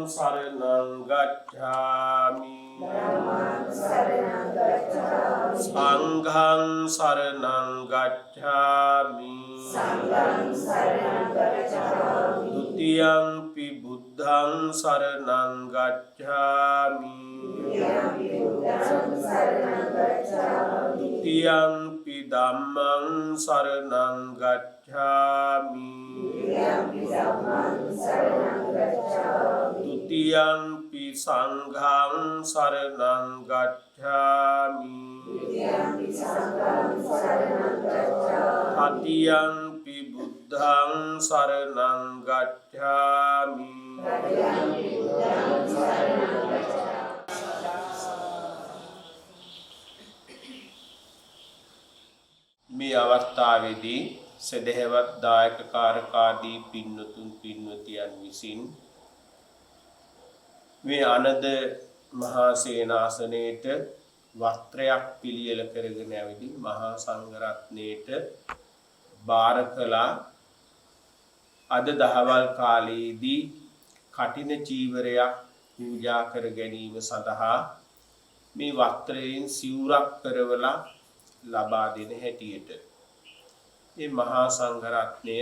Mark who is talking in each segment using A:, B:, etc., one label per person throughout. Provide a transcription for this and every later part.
A: शरणं गच्छामि धम्मं शरणं गच्छामि संघं शरणं गच्छामि द्वितीयंपि बुद्धं शरणं गच्छामि द्वितीयंपि धम्मं शरणं गच्छामि द्वितीयंपि संघं शरणं गच्छामि तृतीयंपि बुद्धं शरणं गच्छामि මේ අවස්ථාවේදී සදහවත් දායක කාරකාදී පින්නතුන් පින්නතියන් විසින් මේ ආනන්ද මහා සේනාසනයේට වස්ත්‍රයක් පිළියෙල කරගෙන ඇවිදින් මහා සංඝ රත්නයේට බාර කළා. අද දහවල් කාලයේදී කටින චීවරයක් පූජා කර ගැනීම සඳහා මේ වස්ත්‍රයෙන් සිවුරක් කරවලා ලබා දෙන හැටියට මේ මහා සංඝ රත්නය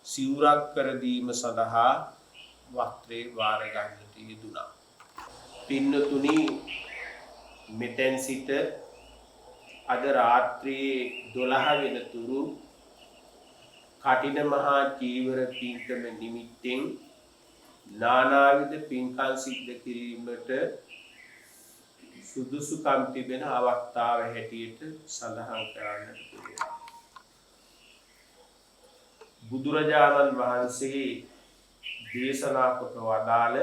A: සිවුරක් කර දීම සඳහා වස්ත්‍රේ වාර ගන්නට යෙදුණා. පින්නතුනි, මෙතෙන් සිට අද රාත්‍රියේ 12 වෙනතුරු කටින මහා චීවර පින්කම නිමිත්තෙන් නානාවිධ පින්කම් සිද්ධ කිරීමට සුදුසුකම් තිබෙන අවස්ථාව හැටියට සඳහන් කරන්නට පුළුවන්. බුදුරජාණන් වහන්සේ දේශනා කොට වදාළ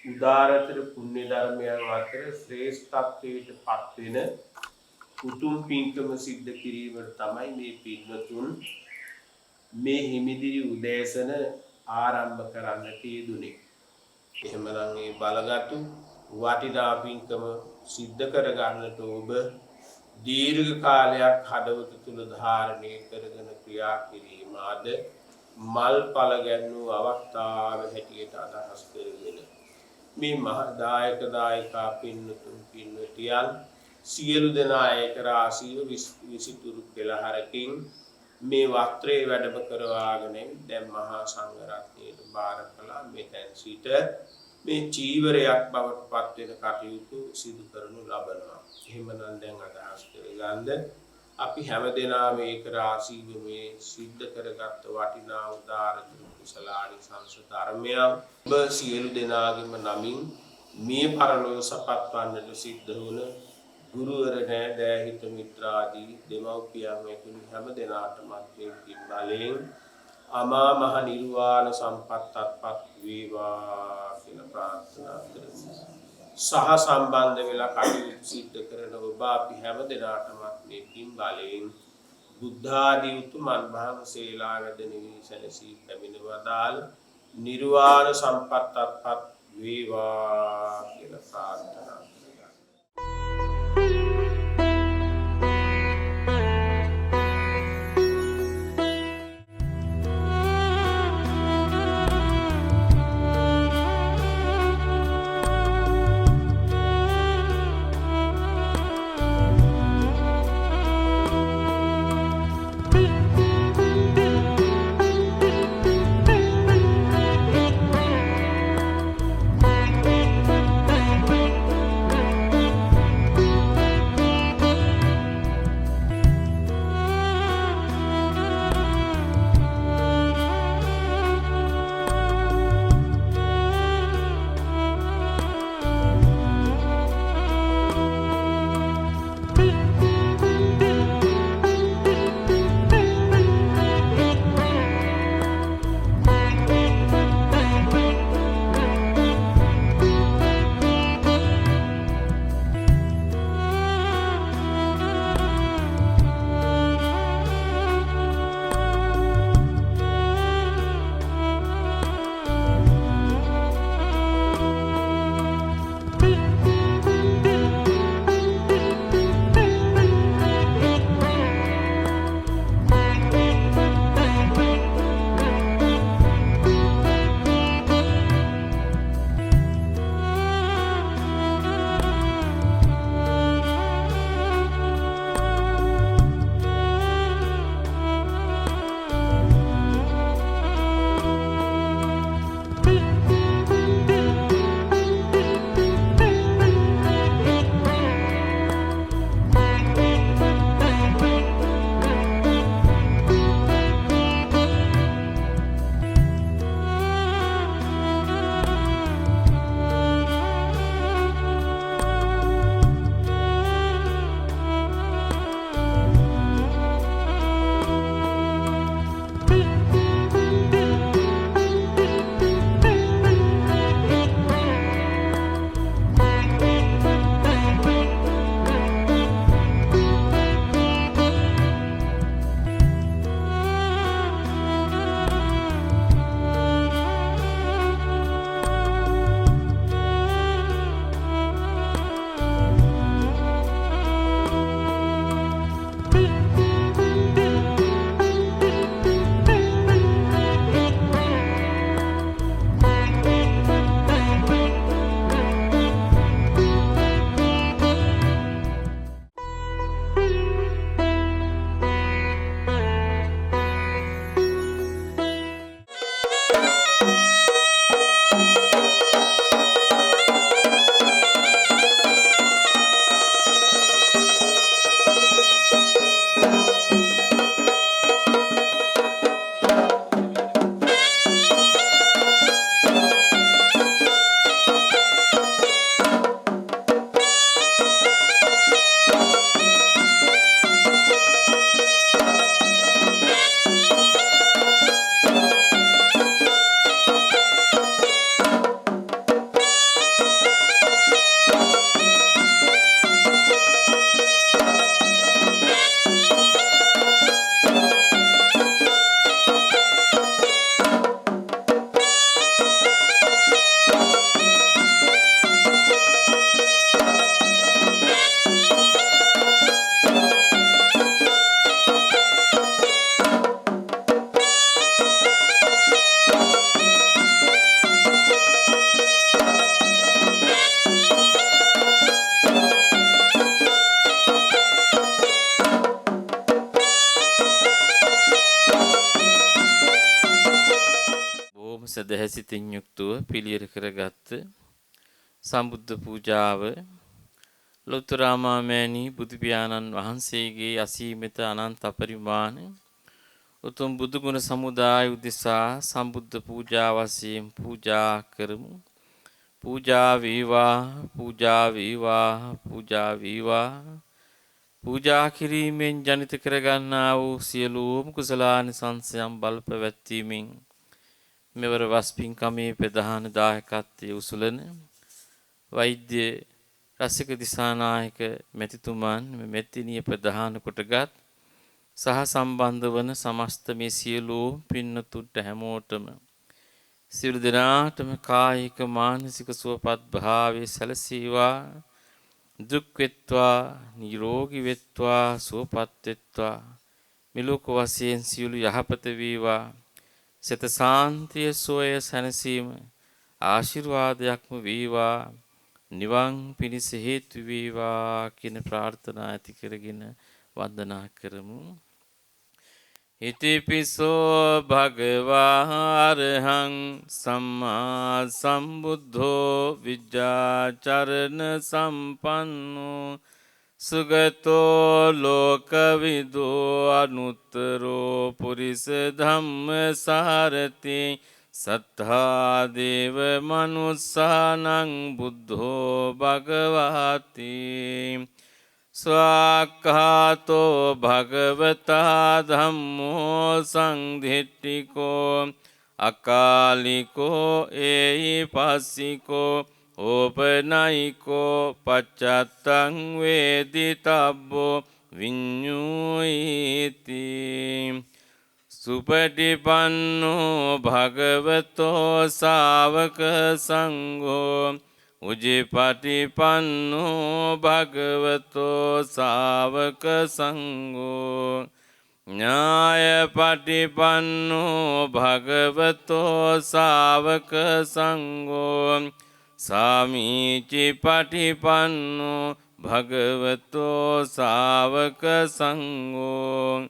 A: උදාරතර පුණ්‍ය ධර්මයන් අතර ශ්‍රේෂ්ඨත්වයට පත්වෙන උතුම් පින්කම සිද්ධ කිරීමට තමයි මේ පින්වතුන් මේ හිමිදිරි උදෑසන ආරම්භ කරන්නට යෙදුනේ. එහෙමනම් මේ බලගත්තු වටිනා පින්කම සිද්ධ කර ගන්නට ඔබ දීර්ඝ කාලයක් හදවත තුල ධාරණය කරගෙන ක්‍රියා කිරීම ආද මල්ඵල ගැන්වූ අවස්ථාව හැටියට අදහස් කරගෙන මේ මහා දායක දායකා පින්නතුන් පින්නතියන් සියලු දෙනා ඒක රාශිය විසිතුරු පෙළහරකින් මේ වස්ත්‍රයේ වැඩම කරවාගෙන දැන් මහා සංඝ රත්නයට බාර කළා. මෙතෙන් සිට මේ චීවරයක් බවට පත් වෙන කටයුතු සිදු කරනු ලබනවා. එහෙමනම් දැන් අදහස් කරගන්න අපි හැමදෙනාම ඒක රාශීව මේ සිද්ධ කරගත් වටිනා උදාාර කුසලානි සංස ධර්මය ඔබ සියලු දෙනාගේම නමින් මේ පරලෝක සපත් වන්නට සිද්ධ වුණ ගුරුවර නෑදෑහිත මිත්‍රාදී දෙමව්පියන් ඇතුළු හැම දෙනාටම මේ පින් බලයෙන් අමා මහ නිර්වාණ සම්පත්තත්පත් වේවා කියලා ප්‍රාර්ථනා කරමු. සහ සම්බන්ධ වෙලා කටයුතු සිද්ධ කරන ඔබ අපි හැම දිනාටම මේ පින් බලයෙන් බුද්ධ ආදී උතුමන් වහන්සේලා වැඩ නිවීසලසී පැමිණ වදාළ නිර්වාණ සම්පත්තත්පත් වේවා කියලා ප්‍රාර්ථනා කරනවා.
B: සදහැසිතින් යුක්තව පිළියෙල කරගත් සම්බුද්ධ පූජාව ලෝතර මාමෑණී බුදු පියාණන් වහන්සේගේ අසීමිත අනන්ත අපරිමාණ උතුම් බුදු ගුණ සමුදාය උදෙසා සම්බුද්ධ පූජා වශයෙන් පූජා කරමු. පූජා වේවා පූජා වේවා පූජා වේවා. පූජා කිරීමෙන් ජනිත කරගන්නා වූ සියලුම කුසලානිසංසයන් බල පැවැත්වීමෙන් මෙවර වස් පින්කමේ ප්‍රධාන දායකත්වයේ උසුලන වෛද්‍ය රසික දිසානායක මැතිතුමන් මෙතිනිය ප්‍රධාන කොටගත් සහ සම්බන්ධ වන සමස්ත මේ සියලුම පින්නතුන්ට හැමෝටම සියලු දෙනාටම කායික මානසික සුවපත් භාවයේ සැලසීවා දුක් වෙත්වා නිරෝගී වෙත්වා සුවපත් වෙත්වා මිලෝක වශයෙන් සියලු යහපත වේවා සිත සාන්තිය සෝය සැනසීම ආශිර්වාදයක්ම වේවා නිවන් පිණිස හේතු වේවා කියන ප්‍රාර්ථනා ඇති කරගෙන වන්දනා කරමු. ඉතිපිසෝ භගවා අරහං සම්මා සම්බුද්ධෝ විජ්ජාචරණ සම්පන්නෝ සුගතෝ ලෝකවිදෝ අනුත්තරෝ පුරිස ධම්ම සාරති සත්තා දේව මනුස්සානං බුද්ධෝ භගවති ස්වාක්ඛාතෝ භගවතා ධම්මෝ සංධිට්ඨිකෝ අකාලිකෝ ඒහි පස්සිකෝ ඕපනයිකෝ පච්චත්තං වේදිතබ්බෝ විඤ්ඤුයිති සුපටිපන්නෝ භගවතෝ ශාවක සංඝෝ උජිපටිපන්නෝ භගවතෝ ශාවක සංඝෝ ඥායපටිපන්නෝ භගවතෝ ශාවක සංඝෝ සාමීචි පටිපන්නෝ භගවතෝ ශාවක සංඝෝ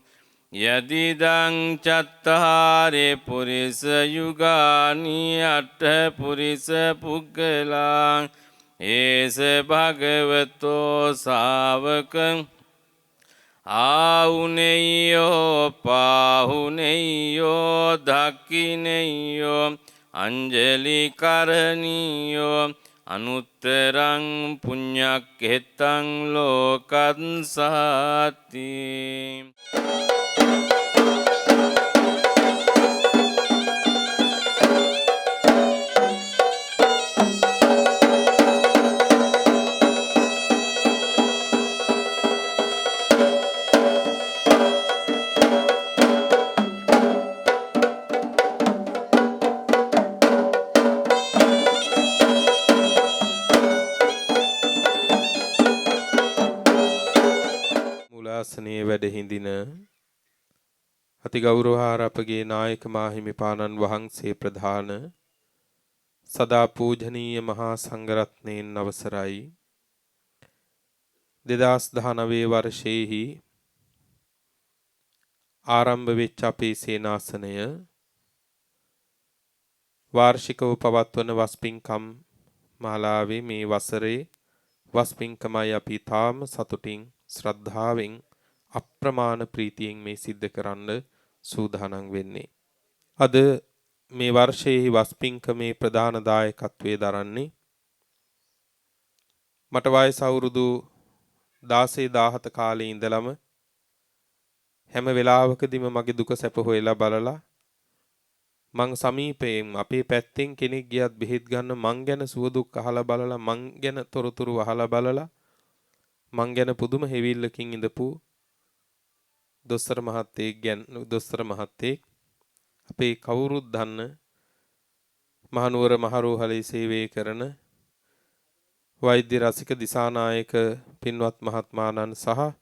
B: යදිදං චත්තාරේ පුරිස යුගානි අට්ඨ පුරිස පුග්ගලං ඒස භගවතෝ ශාවක ආහුනේයෝ පාහුනේයෝ දක්ඛිනේයෝ අංජලි කරණීයෝ අනුත්තරං පුඤ්ඤක්ඛෙතං ලෝකංසාති.
C: ශාසනයේ වැඩ හිඳින අතිගෞරවහාර අපගේ නායක මාහිමිපාණන් වහන්සේ ප්‍රධාන සදා පූජනීය මහා සංඝරත්නයන් අවසරයි 2019 වර්ෂයේහි ආරම්භ වෙච්ච අපේ සේනාසනය වාර්ෂිකව පවත්වන වස්පින්කම් මාලාවේ මේ වසරේ වස්පින්කමයි අපි තාම සතුටින් ශ්‍රද්ධාවෙන් අප්‍රමාණ ප්‍රීතියෙන් මේ සිද්ධ කරන්න සූදානම් වෙන්නේ. අද මේ වර්ෂයේ වස්පින්කමේ ප්‍රධාන දායකත්වයේ දරන්නේ මට වයස අවුරුදු 16-17 කාලේ ඉඳලම හැම වෙලාවකදීම මගේ දුක සැප හොයලා බලලා මං සමීපයෙන් අපේ පැත්තෙන් කෙනෙක් ගියත් බෙහෙත් ගන්න මං ගැන සුව දුක් අහලා බලලා මං ගැන තොරතුරු අහලා බලලා මං ගැන පුදුම හැවිල්ලකින් ඉඳපු දොස්තර මහත්තයෙක් අපේ කවුරුත් දන්න මහනුවර මහරෝහලේ සේවය කරන වෛද්‍ය රසික දිසානායක පින්වත් මහත්මාණන් සහ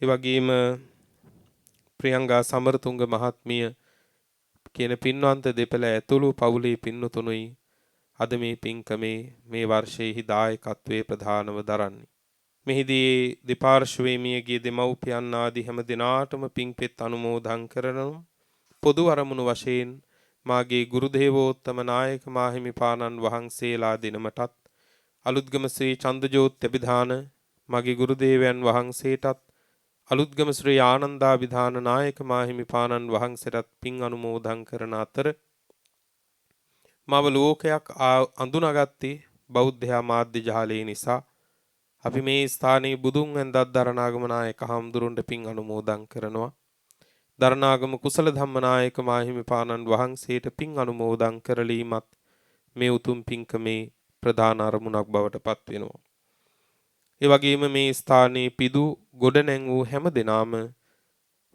C: ඒ වගේම ප්‍රියංගා සමරතුංග මහත්මිය කියන පින්වන්ත දෙපළ ඇතුළු පවුලේ පින්නතුණුයි අද මේ පින්කමේ මේ වර්ෂයේහි දායකත්වයේ ප්‍රධානව දරන්නේ. මෙහිදී දෙපාර්ශ්වයේ මියගිය දෙමව්පියන් ආදී හැම දිනාටම පින්පෙත් අනුමෝදන් කරනවා. පොදු අරමුණු වශයෙන් මාගේ ගුරු දේවෝත්තම නායක මාහිමිපාණන් වහන්සේලා දිනමටත් අලුත්ගම ශ්‍රී චන්දජෝත් අභිධාන මගේ ගුරු දේවයන් වහන්සේටත් අලුත්ගම ශ්‍රී ආනන්දාභිධාන නායක මාහිමිපාණන් වහන්සේටත් පින් අනුමෝදන් කරන අතර මව ලෝකයක් අඳුනාගත්තේ බෞද්ධ මාධ්‍ය ජාලය නිසා අපි මේ ස්ථානයේ බුදුන් වැඳක් දරණාගම නායක හාමුදුරුවන්ට පින් අනුමෝදන් කරනවා. දරණාගම කුසල ධම්මනායක මාහිමිපාණන් වහන්සේට පින් අනුමෝදන් කරලීමත් මේ උතුම් පින්කමේ ප්‍රධාන අරමුණක් බවට පත් වෙනවා. ඒ වගේම මේ ස්ථානයේ පිදු ගොඩ නැංවූ හැම දෙනාම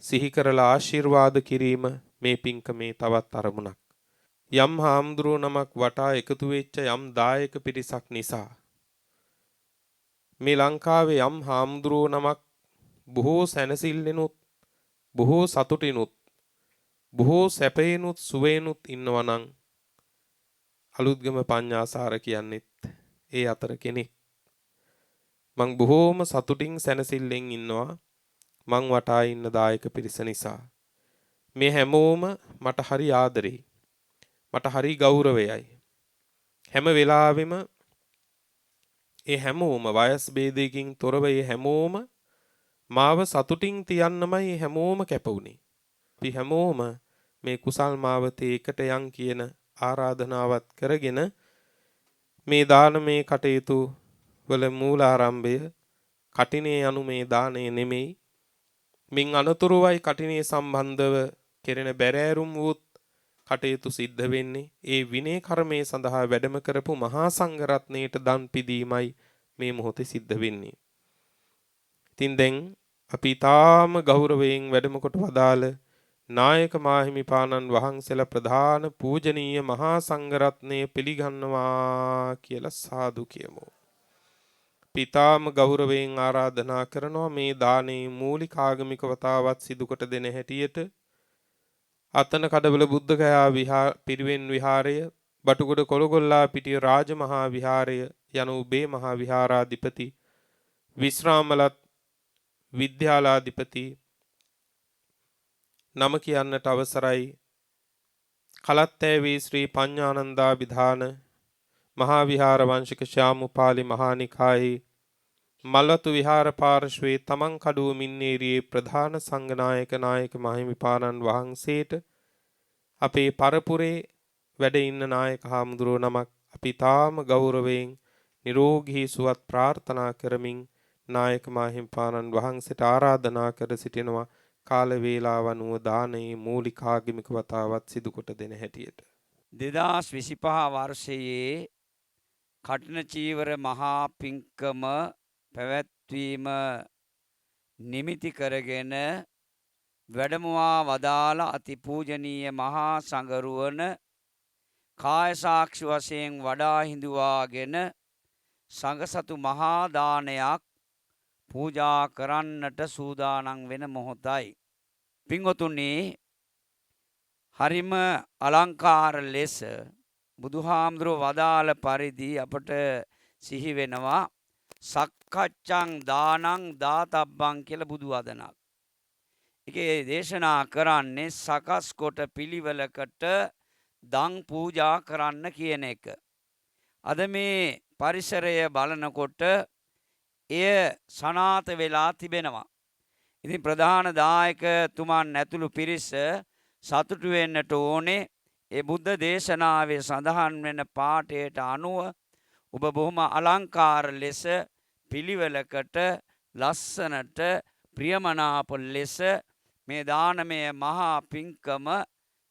C: සිහි කරලා ආශිර්වාද කිරීම මේ පින්කමේ තවත් අරමුණක්. යම් හාමුදුරුවෝ නමක් වටා එකතු වෙච්ච යම් දායක පිරිසක් නිසා මේ ලංකාවේ යම් හාමුදුරුවෝ නමක් බොහෝ සැනසෙල්ලෙනුත් බොහෝ සතුටිනුත් බොහෝ සැපේනුත් සුවේනුත් ඉන්නවා නම් අලුත්ගම පඤ්ඤාසාර කියන්නෙත් ඒ අතර කෙනෙක්. මං බොහෝම සතුටින් සැනසෙල්ලෙන් ඉන්නවා මං වටා ඉන්න දායක පිරිස නිසා. මේ හැමෝම මට හරි ආදරෙයි. මට හරි ගෞරවයයි. හැම වෙලාවෙම ඒ හැමෝම වයස් ભેදයකින් තොරව ඒ හැමෝම මාව සතුටින් තියන්නමයි හැමෝම කැප වුණේ. අපි හැමෝම මේ කුසල් මාවතේ එකට යන් කියන ආරාධනාවත් කරගෙන මේ දානමේ කටයුතු වල මූලාරම්භය කටිනේ යනු මේ දාණය නෙමෙයි. මින් අනතුරුවයි කටිනේ සම්බන්ධව කෙරෙන බැරෑරුම් වූත් කටයුතු සිද්ධ වෙන්නේ. ඒ විනය කර්මයේ සඳහා වැඩම කරපු මහා සංඝරත්නයට දන් පිදීමයි මේ මොහොතේ සිද්ධ වෙන්නේ. ඉතින් දැන් අපි තාම ගෞරවයෙන් වැඩම කොට වදාළ නායක මාහිමිපාණන් වහන්සේලා ප්‍රධාන පූජනීය මහා සංඝරත්නය පිළිගන්නවා කියලා සාදු කියමු. පිතාම ගෞරවයෙන් ආරාධනා කරනවා මේ දානේ මූලික ආගමික වතාවත් සිදු කොට දෙන හැටියට අතන කඩවල බුද්ධගයා පිරිවෙන් විහාරය, බටුගොඩ කොළගොල්ලා පිටිය රාජමහා විහාරය යන උබේ මහා විහාරාධිපති, විශ්‍රාමලත් විද්‍යාලාධිපති නම කියන්නට අවසරයි. කලත්තෑවේ ශ්‍රී පඤ්ඤානන්දාභිධාන මහා විහාර වංශික ශ්‍යාමුපාලි මහානිකායේ මල්වතු විහාර පාර්ශ්වයේ තමන් කඩුව මින්නේරියේ ප්‍රධාන සංඝනායක නායක මහිමිපාණන් වහන්සේට අපේ පරපුරේ වැඩ ඉන්න නායක හාමුදුරුවෝ නමක් අපි තාම ගෞරවයෙන් නිරෝගී සුවත් ප්‍රාර්ථනා කරමින් නායක මහිමිපාණන් වහන්සේට ආරාධනා කර සිටිනවා කාල වේලාව අනුව දානයේ මූලික ආගමික වතාවත් සිදු කොට දෙන හැටියට
D: 2025 වර්ෂයේ කඨින චීවර මහා පිංකම පැවැත්වීම නිමිති කරගෙන වැඩමවා වදාළ අතිපූජනීය මහා සංඝරුවන කාය සාක්ෂි වශයෙන් වඩා හිඳුවාගෙන සංඝසතු මහා දානයක් පූජා කරන්නට සූදානම් වෙන මොහොතයි. පින්වතුනි, හරිම අලංකාර ලෙස බුදුහාමුදුරුව වදාළ පරිදි අපට සිහි වෙනවා සක්කච්ඡං දානං දාතබ්බං කියලා බුදු වදනක්. ඒකේ දේශනා කරන්නේ සකස් කොට පිළිවෙලකට දන් පූජා කරන්න කියන එක. අද මේ පරිසරය බලනකොට එය සනාත වෙලා තිබෙනවා. ඉතින් ප්‍රධාන දායකතුමන් ඇතුළු පිරිස සතුටු වෙන්නට ඕනේ. ඒ බුද්ධ දේශනාවේ සඳහන් වෙන පාඨයට අනුව ඔබ බොහොම අලංකාර ලෙස පිළිවෙලකට ලස්සනට ප්‍රියමනාප ලෙස මේ දානමය මහා පිංකම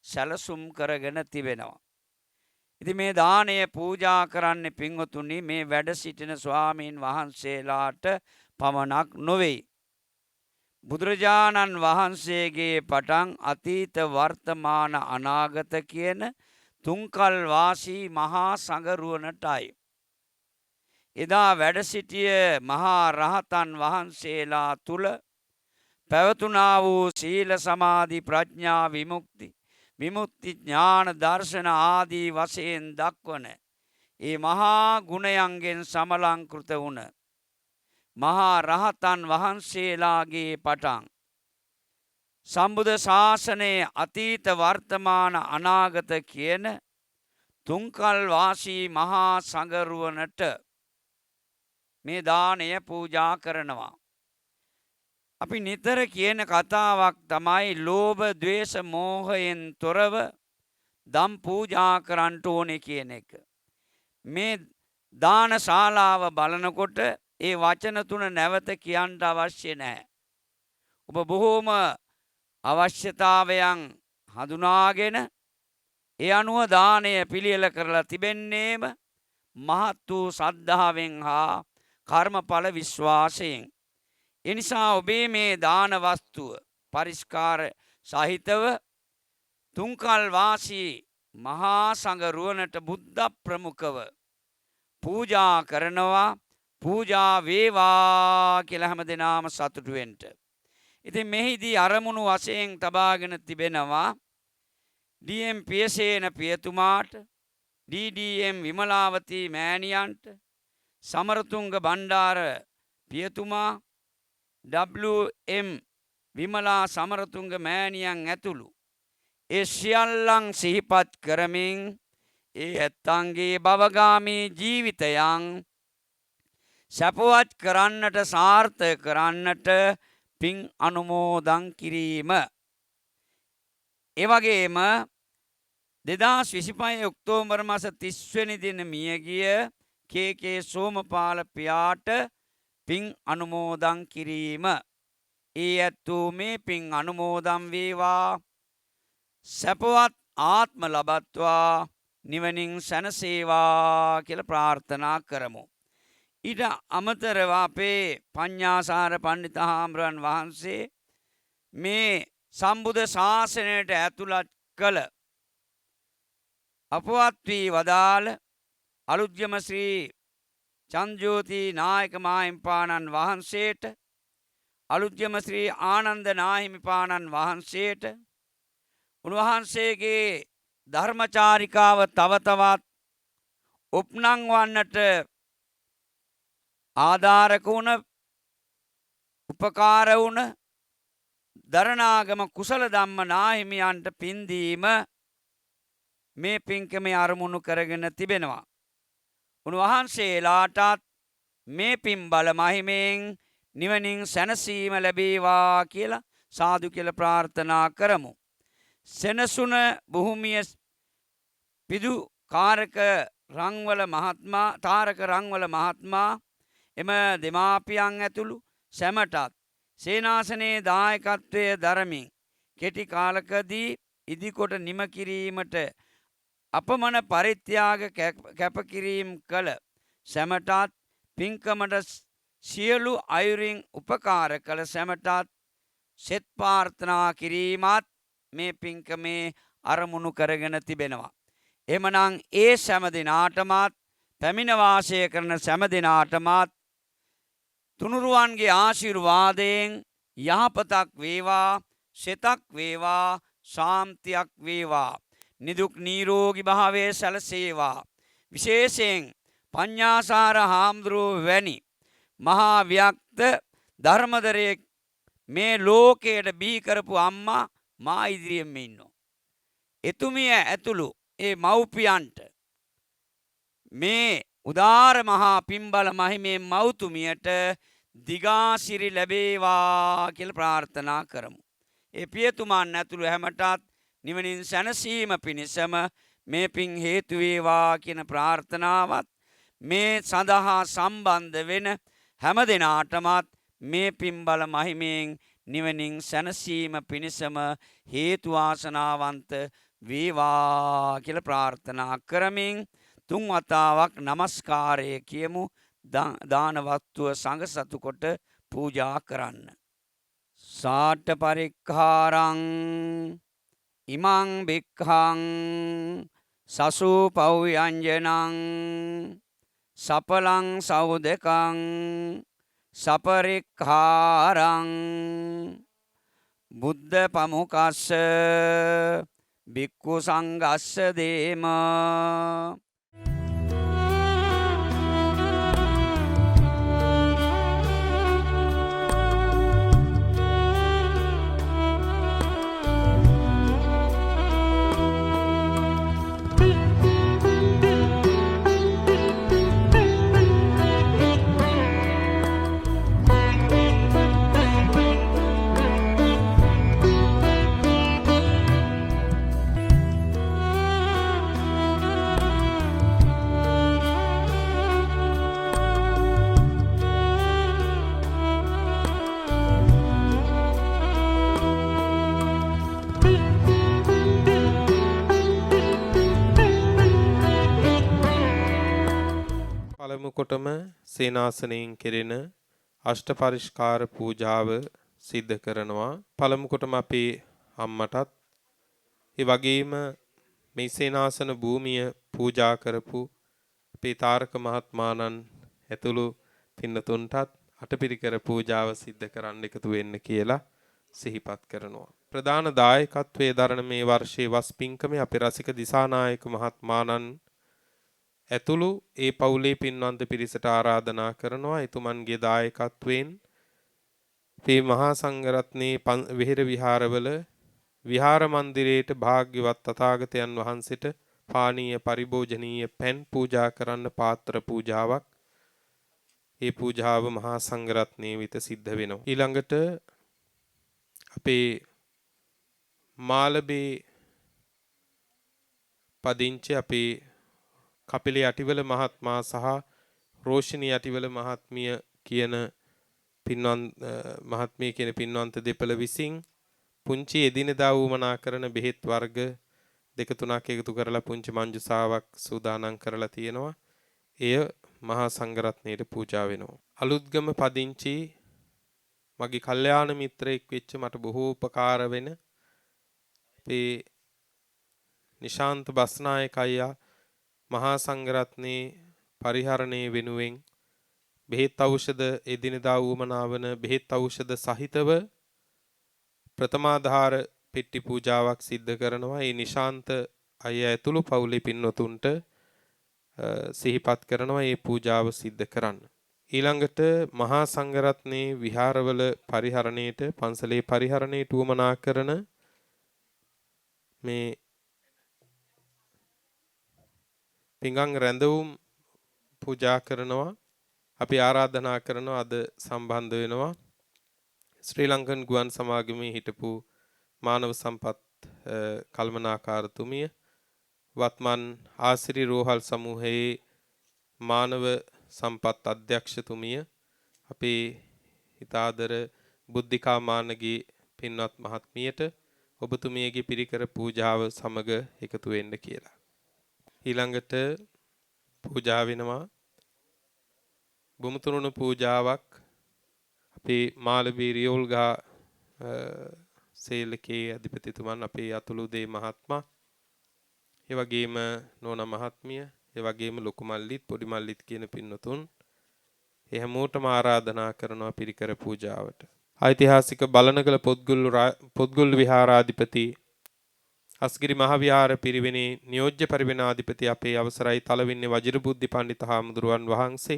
D: සැලසුම් කරගෙන තිබෙනවා. ඉතින් මේ දානය පූජා කරන්නේ පින්වතුනි මේ වැඩ සිටින ස්වාමීන් වහන්සේලාට පමණක් නොවේ. බුදුරජාණන් වහන්සේගේ පටන් අතීත වර්තමාන අනාගත කියන තුන්කල් වාසී මහා සංඝරුවනටයි. එදා වැඩ සිටිය මහා රහතන් වහන්සේලා තුල පැවතුනා වූ සීල සමාධි ප්‍රඥා විමුක්ති ඥාන දර්ශන ආදී වශයෙන් දක්වන ඒ මහා ගුණයන්ගෙන් සමලංකృత වුණ මහා රහතන් වහන්සේලාගේ පටන් සම්බුද්ධ ශාසනයේ අතීත වර්තමාන අනාගත කියන තුන්කල් වාසී මහා සංඝරුවනට මේ දානය පූජා කරනවා. අපි නිතර කියන කතාවක් තමයි ලෝභ, ද්වේෂ, මෝහයෙන් තොරව දම් පූජා කරන්න ඕනේ කියන එක. මේ දාන ශාලාව බලනකොට ඒ වචන තුන නැවත කියන්න අවශ්‍ය නැහැ. ඔබ බොහෝම අවශ්‍යතාවයන් හඳුනාගෙන ඒ අනුව දානය පිළියෙල කරලා තිබෙන්නේම මහත් වූ සද්ධාවෙන් හා කර්මඵල විශ්වාසයෙන්. එනිසා ඔබේ මේ දාන වස්තුව පරිස්කාර සහිතව තුන්කල් වාසී මහා සංඝරුවනට බුද්ධ ප්‍රමුඛව පූජා කරනවා. පූජා වේවා කියලා හැම දිනම සතුටු වෙන්න. ඉතින් මෙහිදී අරමුණු වශයෙන් තබාගෙන තිබෙනවා ඩී.එම්. පියසේන පියතුමාට, ඩී.ඩී.එම්. විමලාවතී මෑණියන්ට, සමරතුංග බණ්ඩාර පියතුමා, W.M. විමලා සමරතුංග මෑණියන් ඇතුළු ඒ සියල්ලන් සිහිපත් කරමින් ඒ ඇත්තන්ගේ භවගාමී ජීවිතයන් සපවත් කරන්නට, සාර්ථක කරන්නට පින් අනුමෝදන් කිරීම. එවැගේම 2025 ඔක්තෝබර් මාස 30 වෙනි දින මියගිය කේ.කේ. සෝමපාල පියාට පින් අනුමෝදන් කිරීම. ඒ ඇත්තෝ මේ පින් අනුමෝදන් වේවා, සපවත් ආත්ම ලබත්වා, නිවනින් සැනසේවා කියලා ප්‍රාර්ථනා කරමු. ඊට අමතරව අපේ පඤ්ඤාසාර පණ්ඩිත හාමුදුරන් වහන්සේ මේ සම්බුද්ධ ශාසනයට ඇතුළත් කළ අපවත් වී වදාළ අලුත්ගම ශ්‍රී චන්ද්‍රජෝති නායක මාහිමිපාණන් වහන්සේට, අලුත්ගම ශ්‍රී ආනන්ද නාහිමිපාණන් වහන්සේට උන්වහන්සේගේ ධර්මචාරිකාව තව තවත් උපනංවන්නට ආධාරක වුණ, උපකාර වුණ දරණාගම කුසල ධම්ම නාහිමියන්ට පින් දීම මේ පින්කමේ අරමුණු කරගෙන තිබෙනවා. උන්වහන්සේලාටත් මේ පින් බල මහිමෙන් නිවනින් සැනසීම ලැබේවා කියලා සාදු කියලා ප්‍රාර්ථනා කරමු. සෙනසුන භූමිය පිදු තාරක රංවල මහත්මා එම දෙමාපියන් ඇතුළු සැමටත් සේනාසනයේ දායකත්වය දරමින් කෙටි කාලකදී ඉදිකොට නිම කිරීමට අපමණ පරිත්‍යාග කැපකිරීම කළ සැමටත්, පින්කමට සියලු අයුරින් උපකාර කළ සැමටත් සෙත් ප්‍රාර්ථනා කිරීමත් මේ පින්කමේ අරමුණු කරගෙන තිබෙනවා. එමනම් ඒ සෑම දිනාටමත්, පැමිණ වාසය කරන සෑම දිනාටමත් තුනුරුවන්ගේ ආශිර්වාදයෙන් යහපතක් වේවා, සෙතක් වේවා, ශාන්තියක් වේවා, නිදුක් නිරෝගී භාවයේ සැලසේවා. විශේෂයෙන් පඤ්ඤාසාර හාමුදුරුවෝ වැනි මහා ව්‍යක්ත ධර්මදරයෙක් මේ ලෝකයට බිහි කරපු අම්මා මා ඉදිරියෙම ඉන්නවා. එතුමිය ඇතුළු ඒ මව්පියන්ට මේ උදාර මහා පින්බල මහිමේ මව්තුමියට දිගාසිරි ලැබේවා කියලා ප්‍රාර්ථනා කරමු. ඒ පියතුමන් ඇතුළු හැමටත් නිවනින් සැනසීම පිණිසම මේ පින් හේතු වේවා කියන ප්‍රාර්ථනාවත් මේ සඳහා සම්බන්ධ වෙන හැම දිනාටමත් මේ පින්බල මහිමෙන් නිවනින් සැනසීම පිණිසම හේතු වාසනාවන්ත වේවා කියලා ප්‍රාර්ථනා කරමින් තුන් වතාවක් নমස්කාරය කියමු. දාන වස්තුව සංඝ සතු කොට පූජා කරන්න. සාට පරික්ඛාරං ඉමං බික්ඛං සසු පව්‍යංජනං සපලං සෞදකං සපරික්ඛාරං බුද්ධ පමුකස්ස භික්ඛු සංඝස්ස දේම.
C: කොටම සේනාසනයෙන් කෙරෙන අෂ්ට පරිස්කාර පූජාව සිද්ධ කරනවා. පළමු කොටම අපේ අම්මටත් ඒ වගේම මේ සේනාසන භූමිය පූජා කරපු අපේ තාරක මහත්මාණන් ඇතුළු පින්නතුන්ටත් අටපිරිකර පූජාව සිද්ධ කරන්න එකතු වෙන්න කියලා සිහිපත් කරනවා. ප්‍රධාන දායකත්වයේ දරන මේ වර්ෂයේ වස් පින්කමේ අපේ රසික දිසානායක මහත්මාණන් ඇතුළු ඒ පවුලේ පින්වන්ත පිරිසට ආරාධනා කරනවා එතුමන්ගේ දායකත්වයෙන් මේ මහා සංඝරත්නයේ විහෙර විහාරවල විහාර මන්දිරයේට භාග්‍යවත් තථාගතයන් වහන්සේට පානීය පරිභෝජනීය පෙන් පූජා කරන්න පාත්‍ර පූජාවක් ඒ පූජාව මහා සංඝරත්නයේ විත සිද්ධ වෙනවා. ඊළඟට අපේ මාළබේ පදිංචි අපේ කපිලේ යටිවල මහත්මයා සහ රෝෂිනී යටිවල මහත්මිය කියන මහත්මිය කියන පින්වන්ත දෙපළ විසින් පුංචි එදිනෙදා වුමනා කරන බෙහෙත් වර්ග දෙක තුනක් එකතු කරලා පුංචි මංජුසාවක් සූදානම් කරලා තියෙනවා. එය මහා සංඝරත්නයට පූජා වෙනවා. අලුත්ගම පදිංචි මගේ කල්යාණ මිත්‍රයෙක් වෙච්ච මට බොහෝ උපකාර වෙන අපේ නිශාන්ත බස්නායක අයියා මහා සංඝරත්නයේ පරිහරණය වෙනුවෙන් බෙහෙත් ඖෂධ එදිනෙදා වුමනා වන බෙහෙත් ඖෂධ සහිතව ප්‍රථමාධාර පෙට්ටි පූජාවක් සිද්ධ කරනවා. ඒ නිශාන්ත අයියා ඇතුළු පවුලේ පින්වතුන්ට සිහිපත් කරනවා මේ පූජාව සිද්ධ කරන්න. ඊළඟට මහා සංඝරත්නයේ විහාරවල පරිහරණයට පන්සලේ පරිහරණයට උවමනා කරන මේ පිඟන් රැඳවුම් පූජා කරනවා. අපි ආරාධනා කරනවා අද සම්බන්ධ වෙනවා ශ්‍රී ලංකන් ගුවන් සමාගමේ හිටපු මානව සම්පත් කළමනාකාරතුමිය වත්මන් ආසිරි රෝහල් සමූහයේ මානව සම්පත් අධ්‍යක්ෂතුමිය අපේ හිතාදර බුද්ධිකා මානගේ පින්වත් මහත්මියට ඔබතුමියගේ පිරිකර පූජාව සමග එකතු වෙන්න කියලා. ඊළඟට පූජා වෙනවා බුමුතුරුණු පූජාවක් අපේ මාළබී රියෝල්ගහ සේලකේ අධිපතිතුමන් අපේ අතුළු දේ මහත්මයා ඒ වගේම නෝනා මහත්මිය ඒ වගේම ලොකු මල්ලිත් පොඩි මල්ලිත් කියන පින්නතුන් ඒ හැමෝටම ආරාධනා කරනවා පිරිකර පූජාවට. ඓතිහාසික බලනගල පොත්ගුල්ල විහාරාධිපති අස්ගිරි මහ විහාර පිරිවෙනේ නියෝජ්‍ය පරිවෙනාධිපති අපේ අවසරයි තලවින්නේ වජිරබුද්ධි පඬිත හාමුදුරුවන් වහන්සේ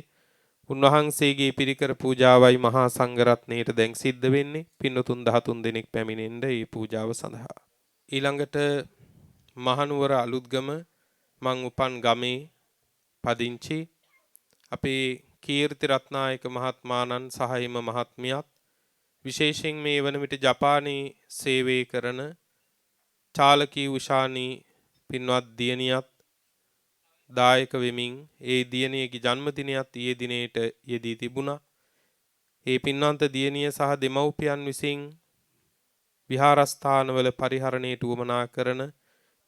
C: උන්වහන්සේගේ පිරිකර පූජාවයි මහා සංඝරත්නයට දැන් සිද්ධ වෙන්නේ. පින්නතුන් 13 දෙනෙක් පැමිණෙන්න මේ පූජාව සඳහා. ඊළඟට මහනුවර අලුත්ගම මං උපන් ගමේ පදිංචි අපේ කීර්ති රත්නායක මහත්මාණන් සහ එම මහත්මියත් විශේෂයෙන් මේ වන විට ජපානයේ සේවය කරන චාලකී උෂානී පින්වත් දියණියත් දායක වෙමින් ඒ දියණියගේ ජන්මදිනයත් ඊයේ දිනේට යෙදී තිබුණා. ඒ පින්වන්ත දියණිය සහ දෙමව්පියන් විසින් විහාරස්ථානවල පරිහරණයට උවමනා කරන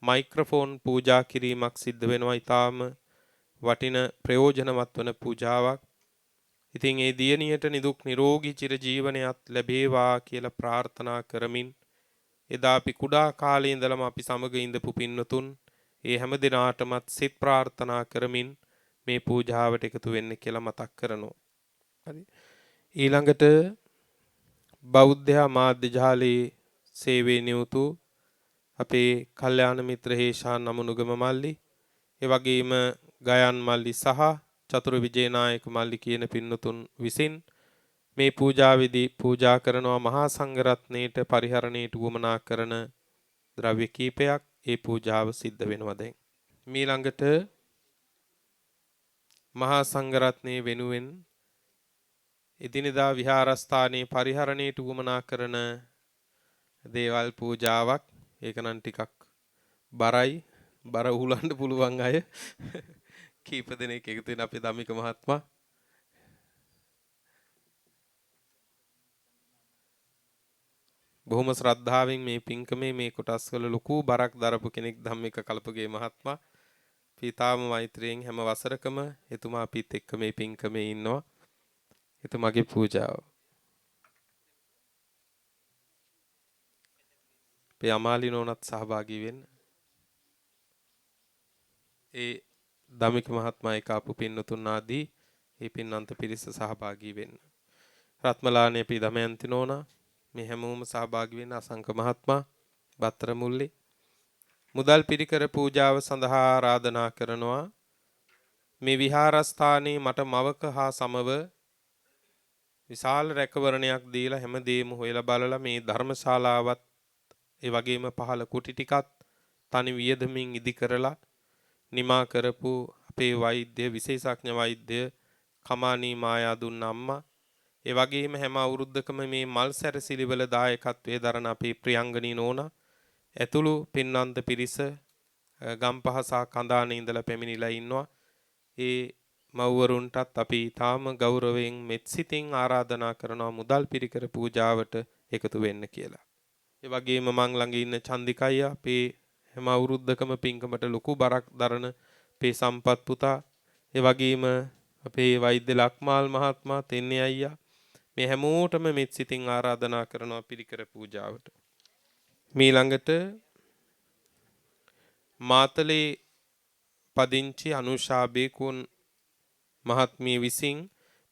C: මයික්‍රොෆෝන් පූජා කිරීමක් සිද්ධ වෙනවා. ඊටාම වටින ප්‍රයෝජනවත් වන පූජාවක්. ඉතින් ඒ දියණියට නිදුක් නිරෝගී චිරජීවනයත් ලැබේවා කියලා ප්‍රාර්ථනා කරමින් එදා අපි කුඩා කාලේ ඉඳලම අපි සමග ඉඳපු පින්වතුන් ඒ හැම දිනාටමත් සිත ප්‍රාර්ථනා කරමින් මේ පූජාවට එකතු වෙන්න කියලා මතක් කරනවා. හරි. ඊළඟට බෞද්ධ මාධ්‍ය ජාලයේ සේවයේ නියුතු අපේ කල්යාණ මිත්‍ර හේෂාන් නමුනුගම මල්ලි ඒ වගේම ගයන් මල්ලි සහ චතුර විජේනායක මල්ලි කියන පින්නතුන් විසින් මේ පූජාවේදී පූජා කරනවා මහා සංඝරත්නයට පරිහරණයට උවමනා කරන ද්‍රව්‍ය කීපයක්. ඒ පූජාව සිද්ධ වෙනවා දැන්. ඊළඟට මහා සංඝරත්නයේ වෙනුවෙන් එදිනෙදා විහාරස්ථානයේ පරිහරණයට උවමනා කරන දේවල් පූජාවක්. ඒක නම් ටිකක් බරයි. බර උහුලන්න පුළුවන් අය කීප දෙනෙක් එකතු වෙන අපේ ධම්මික මහත්මයා බොහොම ශ්‍රද්ධාවෙන් මේ පින්කමේ මේ කොටස් වල ලොකු බරක් දරපු කෙනෙක් ධම්මික කල්පගේ මහත්මයා පිතාම මෛත්‍රියෙන් හැම වසරකම එතුමා අපිත් එක්ක මේ පින්කමේ ඉන්නවා. එතුමාගේ පූජාව. අපේ අමාලි නෝනත් සහභාගී වෙන්න. ඒ දමික මහත්මයා එක අපු පින්නතුන් ආදී ඒ පින්නන්ත පිරිස සහභාගී වෙන්න. රත්මලානේ අපි දමයන්ති නෝනා මේ හැමෝම සහභාගී වෙන්න. අසංක මහත්මයා බත්තර මුල්ලේ මුදල් පිරිකර පූජාව සඳහා ආරාධනා කරනවා. මේ විහාරස්ථානයේ මට මවක හා සමව විශාල රැකවරණයක් දීලා හැමදේම හොයලා බලලා මේ ධර්මශාලාවත් ඒ වගේම පහළ කුටි ටිකත් තනි වියදමින් ඉදි කරලා නිමා කරපු අපේ වෛද්‍ය විශේෂඥ වෛද්‍ය කමානී මායා දුන්න අම්මා, ඒ වගේම හැම අවුරුද්දකම මේ මල් සැරසිලිවල දායකත්වයේ දරන අපේ ප්‍රියංගනී නෝනා ඇතුළු පින්නන්ත පිරිස ගම්පහ සහ කඳානේ ඉඳලා පැමිණිලා ඉන්නවා. ඒ මව්වරුන්ටත් අපි තාම ගෞරවයෙන් මෙත් සිතින් ආරාධනා කරනවා මුදල් පිරිකර පූජාවට එකතු වෙන්න කියලා. ඒ වගේම මං ළඟ ඉන්න චන්දිකයි අපේ හැම අවුරුද්දකම පින්කමට ලොකු බරක් දරන අපේ සම්පත් පුතා, ඒ වගේම අපේ වෛද්‍ය ලක්මාල් මහත්මයා, තෙන්නේ අයියා, මේ හැමෝටම මෙත් සිතින් ආරාධනා කරනවා පිරිකර පූජාවට. මීළඟට මාතලේ පදිංචි අනුෂා බේකුන් මහත්මිය විසින්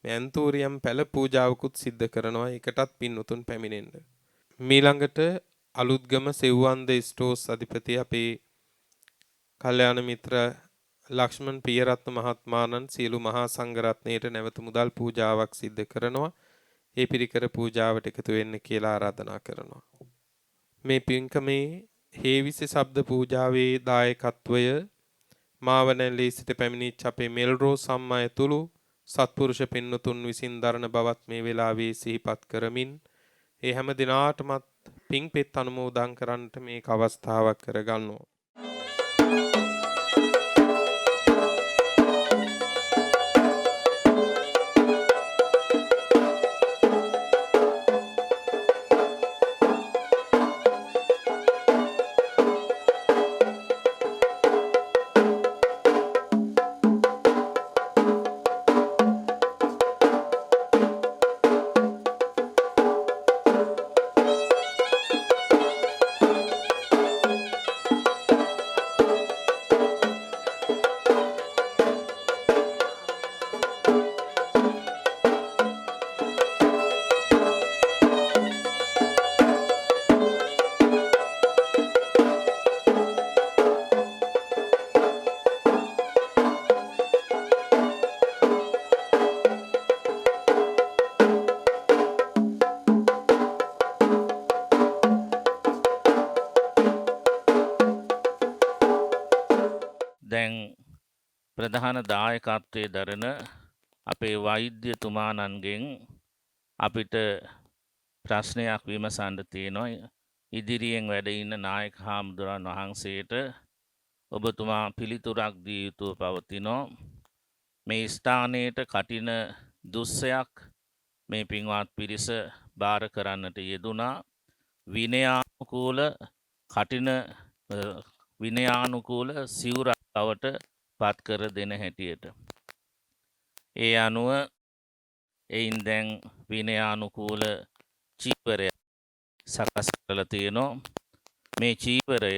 C: මෑන්තෝරියම් පැල පූජාවකුත් සිද්ධ කරනවා. ඒකටත් පින්වතුන් පැමිණෙන්න. මීළඟට අලුත්ගම සෙව්වන්ද ස්ටෝස් අධිපති අපේ කල්යාණ මිත්‍ර ලක්ෂ්මන් පියරත්න මහත්මාණන් සියලු මහා සංඝරත්නයට නැවත මුදල් පූජාවක් සිද්ධ කරනවා. ඒ පිරිකර පූජාවට එකතු වෙන්න කියලා ආරාධනා කරනවා. මේ පින්කමේ හේවිසි ශබ්ද පූජාවේ දායකත්වය මාවනැල්ලේ සිට පැමිණිච්ච අපේ මෙල්රෝ සම්මා ඇතුළු සත්පුරුෂ පින්නතුන් විසින් දරන බවත් මේ වෙලාවේ සිහිපත් කරමින් ඒ හැම දිනාටමත් පින්පෙත් අනුමෝදන් කරන්නට මේක අවස්ථාවක් කරගන්නවා.
E: දැන් ප්‍රධාන දායකත්වයේ දරන අපේ වෛද්‍යතුමාණන්ගෙන් අපිට ප්‍රශ්නයක් විමසන්න තියෙනවා. ඉදිරියෙන් වැඩ ඉන්න නායක හාමුදුරන් වහන්සේට ඔබතුමා පිළිතුරක් දිය යුතුව පවතිනවා. මේ ස්ථානයට කටින දුස්සයක් මේ පින්වත් පිරිස බාර කරන්නට යෙදුනා. විනයානුකූල කටින විනයානුකූල සිවුරක් බවට පත් කර දෙන හැටියට. ඒ අනුව එයින් දැන් විනයානුකූල චීවරය සකස් කරලා තියෙනවා. මේ චීවරය